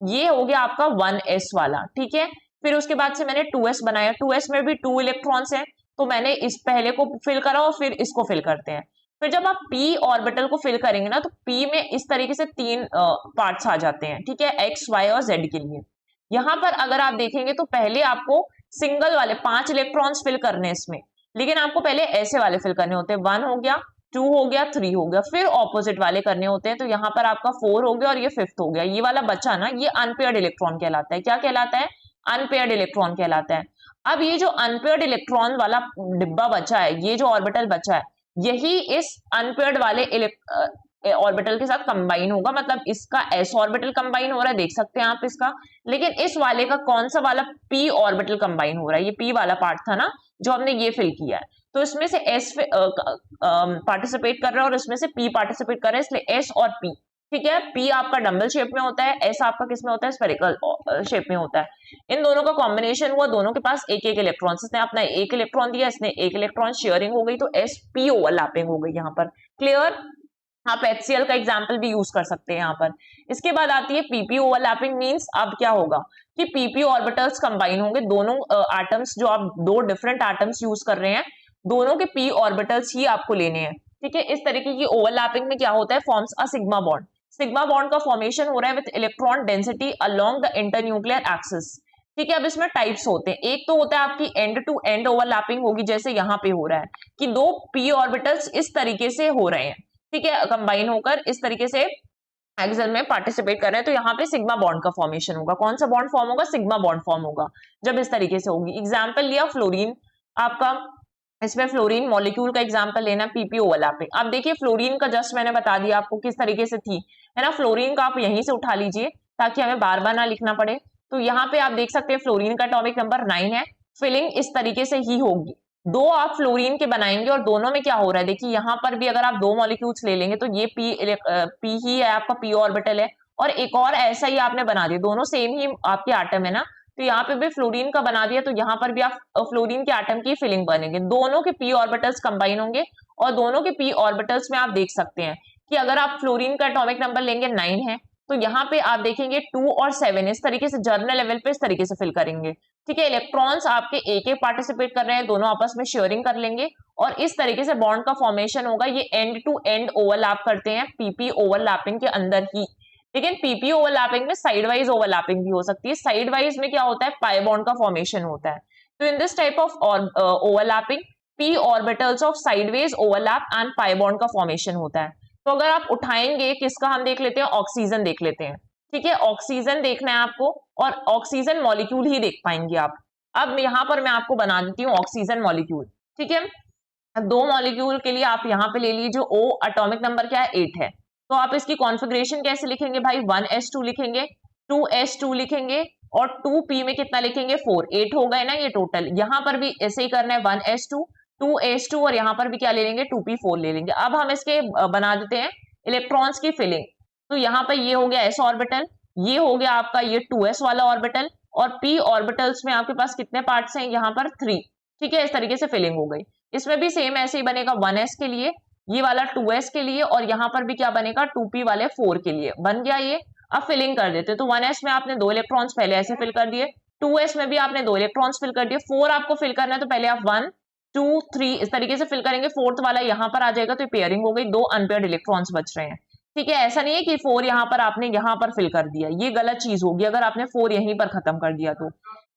ये हो गया आपका 1s वाला। ठीक है, फिर उसके बाद से मैंने 2s बनाया, 2s में भी 2 इलेक्ट्रॉन्स हैं, तो मैंने इस पहले को फिल करा और फिर इसको फिल करते हैं। फिर जब आप p ऑर्बिटल को फिल करेंगे ना तो p में इस तरीके से 3 पार्ट्स आ जाते हैं। ठीक है, x, y और z के लिए। यहाँ पर अगर आप देखेंगे तो पहले आपको सिंगल वाले 5 इलेक्ट्रॉन्स फिल करने इसमें, लेकिन आपको पहले ऐसे वाले फिल करने होते हैं, 1 हो गया, 2 हो गया, 3 हो गया, फिर ऑपोजिट वाले करने होते हैं। तो यहाँ पर आपका 4 हो गया और ये 5th हो गया। ये वाला बचा ना, ये अनपेयर्ड इलेक्ट्रॉन कहलाता है। क्या कहलाता है, अनपेयर्ड इलेक्ट्रॉन कहलाता है। अब ये जो अनपेयर्ड इलेक्ट्रॉन वाला डिब्बा बचा है, ये जो ऑर्बिटल बचा है, यही इस अनपेयर्ड वाले ऑर्बिटल के साथ कंबाइन होगा, मतलब इसका s ऑर्बिटल कंबाइन हो रहा है, देख सकते हैं आप इसका, लेकिन इस वाले का कौन सा वाला, p ऑर्बिटल कंबाइन हो रहा है। ये p वाला पार्ट था ना जो हमने ये फिल किया है, तो इसमें से s पार्टिसिपेट कर रहा है और इसमें से p पार्टिसिपेट कर रहा है, इसलिए s और p। ठीक है, p आपका डबल शेप में होता है, s आपका किस में होता है, स्फेरिकल शेप में होता है। इन दोनों का कॉम्बिनेशन हुआ, दोनों के पास एक एक इलेक्ट्रॉन, इसने अपना एक इलेक्ट्रॉन दिया, इसने एक इलेक्ट्रॉन, शेयरिंग हो गई, तो sp ओवरलैपिंग हो गई यहाँ पर। क्लियर, आप HCl का एग्जाम्पल भी यूज कर सकते हैं यहाँ पर। इसके बाद आती है pp ओवरलैपिंग, मींस अब क्या होगा कि pp ऑर्बिटल्स कंबाइन होंगे, दोनों एटम्स जो आप दो डिफरेंट एटम्स यूज कर रहे हैं, दोनों के p ऑर्बिटल्स ही आपको लेने हैं। ठीक है, इस तरीके की ओवरलैपिंग में क्या होता है, forms a sigma bond. Sigma bond का फॉर्मेशन हो रहा है with electron density along the internuclear axis. ठीक है, अब इसमें टाइप्स होते हैं, एक तो होता है आपकी एंड टू एंड ओवरलैपिंग होगी, जैसे यहाँ पे हो रहा है कि दो पी ऑर्बिटल्स इस तरीके से हो रहे हैं, ठीक है, कंबाइन होकर इस तरीके से एक्सल में पार्टिसिपेट कर रहे हैं, तो यहाँ पे सिग्मा बॉन्ड का फॉर्मेशन होगा। कौन सा बॉन्ड फॉर्म होगा? सिग्मा बॉन्ड फॉर्म होगा जब इस तरीके से होगी। एग्जाम्पल लिया फ्लोरीन आपका, इसमें फ्लोरीन मॉलिक्यूल का एग्जांपल लेना, पीपी ओवरलैपिंग। अब देखिए फ्लोरीन का जस्ट मैंने बता दिया आपको किस तरीके से थी, है ना। फ्लोरीन का आप यहीं से उठा लीजिए ताकि हमें बार बार ना लिखना पड़े। तो यहाँ पे आप देख सकते हैं फ्लोरीन का एटॉमिक नंबर 9 है। फिलिंग इस तरीके से ही होगी, दो आप फ्लोरीन के बनाएंगे और दोनों में क्या हो रहा है, देखिए यहाँ पर भी अगर आप दो मॉलिक्यूल्स ले लेंगे तो ये पी ही है आपका, पी ऑर्बिटल है, और एक और ऐसा ही आपने बना दिया, दोनों सेम ही आपके आटम है ना, तो यहाँ पे भी फ्लोरीन का बना दिया, तो यहाँ पर भी आप फ्लोरीन के आटम की फिलिंग बनेंगे, दोनों के पी ऑर्बिटल्स कंबाइन होंगे, और दोनों के पी ऑर्बिटल्स में आप देख सकते हैं कि अगर आप फ्लोरीन का एटॉमिक नंबर लेंगे 9 है, तो यहाँ पे आप देखेंगे 2 और 7 इस तरीके से जर्नल लेवल पे इस तरीके से फिल करेंगे। ठीक है, इलेक्ट्रॉन्स आपके एक एक पार्टिसिपेट कर रहे हैं, दोनों आपस में शेयरिंग कर लेंगे और इस तरीके से बॉन्ड का फॉर्मेशन होगा। ये एंड टू एंड ओवरलैप करते हैं पीपी ओवरलैपिंग के अंदर ही। लेकिन पीपी ओवरलैपिंग में साइड वाइज ओवरलैपिंग भी हो सकती है। साइड वाइज में क्या होता है, पाई बॉन्ड का फॉर्मेशन होता है। तो in this type of overlapping P orbitals of sideways overlap and pi bond का फॉर्मेशन होता है। तो अगर आप उठाएंगे किसका, हम देख लेते हैं ऑक्सीजन देख लेते हैं। ठीक है, ऑक्सीजन देखना है आपको और ऑक्सीजन मॉलिक्यूल ही देख पाएंगे आप। अब यहाँ पर मैं आपको बना देती हूँ ऑक्सीजन मॉलिक्यूल। ठीक है, दो मॉलिक्यूल के लिए आप यहाँ पे ले लीजिए, ओ एटॉमिक नंबर क्या है 8 है, तो आप इसकी कॉन्फ़िगरेशन कैसे लिखेंगे भाई, 1s2 लिखेंगे, 2s2 लिखेंगे और 2p में कितना लिखेंगे 4, 8 हो गए ना ये टोटल। यहाँ पर भी ऐसे ही करना है 1s2 2s2 और यहाँ पर भी क्या ले लेंगे 2p4 ले लेंगे। अब हम इसके बना देते हैं इलेक्ट्रॉन्स की फिलिंग। तो यहाँ पर ये हो गया s ऑर्बिटल, ये हो गया आपका ये 2s वाला ऑर्बिटल, और p ऑर्बिटल्स में आपके पास कितने पार्ट्स हैं, यहाँ पर 3। ठीक है, इस तरीके से फिलिंग हो गई। इसमें भी सेम ऐसे ही बनेगा 1s के लिए, ये वाला 2s के लिए, और यहाँ पर भी क्या बनेगा 2p वाले 4 के लिए। बन गया ये। अब फिलिंग कर देते, तो 1s में आपने 2 इलेक्ट्रॉन्स पहले ऐसे फिल कर दिए, 2s में भी आपने 2 इलेक्ट्रॉन्स फिल कर दिए, 4 आपको फिल करना है तो पहले आप 1 2 3 इस तरीके से फिल करेंगे, फोर्थ वाला यहाँ पर आ जाएगा, तो पेयरिंग हो गई, 2 अनपेयर्ड इलेक्ट्रॉन्स बच रहे हैं। ठीक है, ऐसा नहीं है कि 4 यहाँ पर आपने यहाँ पर फिल कर दिया, ये गलत चीज होगी अगर आपने 4 यहीं पर खत्म कर दिया। तो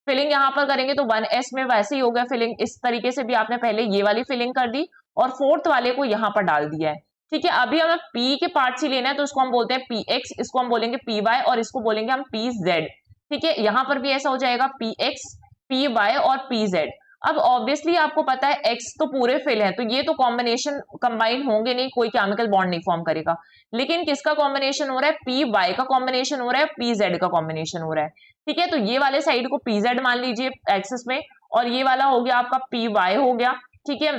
फिलिंग यहाँ पर करेंगे तो 1s में वैसे ही हो गया फिलिंग, इस तरीके से भी आपने पहले ये वाली फिलिंग कर दी और फोर्थ वाले को यहाँ पर डाल दिया है। ठीक है, अभी हमें p के पार्ट्स ही लेना है, तो इसको हम बोलते हैं px, इसको हम बोलेंगे py और इसको बोलेंगे हम pz। ठीक है, यहाँ पर भी ऐसा हो जाएगा px py और pz। अब ऑब्वियसली आपको पता है x तो पूरे फिल है, तो ये तो कॉम्बिनेशन कंबाइन होंगे नहीं, कोई केमिकल बॉन्ड नहीं फॉर्म करेगा। लेकिन किसका कॉम्बिनेशन हो रहा है, py का कॉम्बिनेशन हो रहा है, pz का कॉम्बिनेशन हो रहा है। ठीक है, तो ये वाले साइड को pz मान लीजिए एक्सिस में, और ये वाला हो गया आपका py हो गया। ठीक है,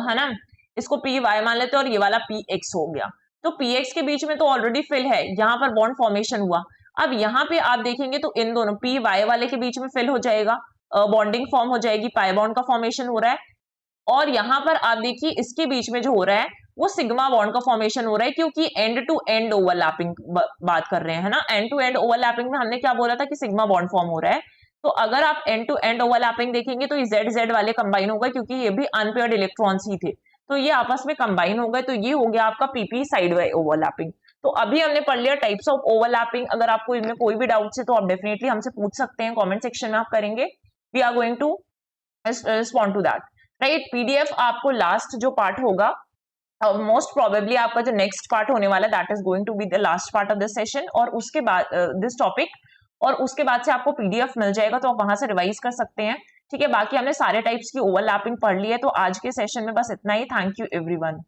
है ना, इसको py मान लेते हैं और ये वाला px हो गया। तो px के बीच में तो ऑलरेडी फिल है, यहाँ पर बॉन्ड फॉर्मेशन हुआ। अब यहाँ पे आप देखेंगे तो इन दोनों py वाले के बीच में फिल हो जाएगा, बॉन्डिंग फॉर्म हो जाएगी, पाई बॉन्ड का फॉर्मेशन हो रहा है। और यहाँ पर आप देखिए इसके बीच में जो हो रहा है वो सिग्मा बॉन्ड का फॉर्मेशन हो रहा है, क्योंकि एंड टू एंड ओवरलैपिंग बात कर रहे हैं, है ना। एंड टू एंड ओवरलैपिंग में हमने क्या बोला था कि सिग्मा बॉन्ड फॉर्म हो रहा है। तो अगर आप एंड टू एंड ओवरलैपिंग देखेंगे तो ये जेड जेड वाले कंबाइन हो गए, क्योंकि ये भी अनपेयर्ड इलेक्ट्रॉन्स ही थे, तो ये आपस में कंबाइन हो गए, तो ये हो गया आपका पीपी साइड वाइज ओवरलैपिंग। तो अभी हमने पढ़ लिया टाइप्स ऑफ ओवरलैपिंग। अगर आपको इनमें कोई भी डाउट है तो आप डेफिनेटली हमसे पूछ सकते हैं, कमेंट सेक्शन में आप करेंगे, we are going to respond to that, right. PDF आपको लास्ट जो पार्ट होगा, मोस्ट प्रोबेबली आपका जो नेक्स्ट पार्ट होने वाला है, that is going to be the last part of this session, और उसके बाद दिस टॉपिक, और उसके बाद से आपको पीडीएफ मिल जाएगा, तो आप वहां से रिवाइज कर सकते हैं। ठीक है, बाकी हमने सारे टाइप्स की ओवरलैपिंग पढ़ ली है, तो आज के सेशन में बस इतना ही। Thank you everyone.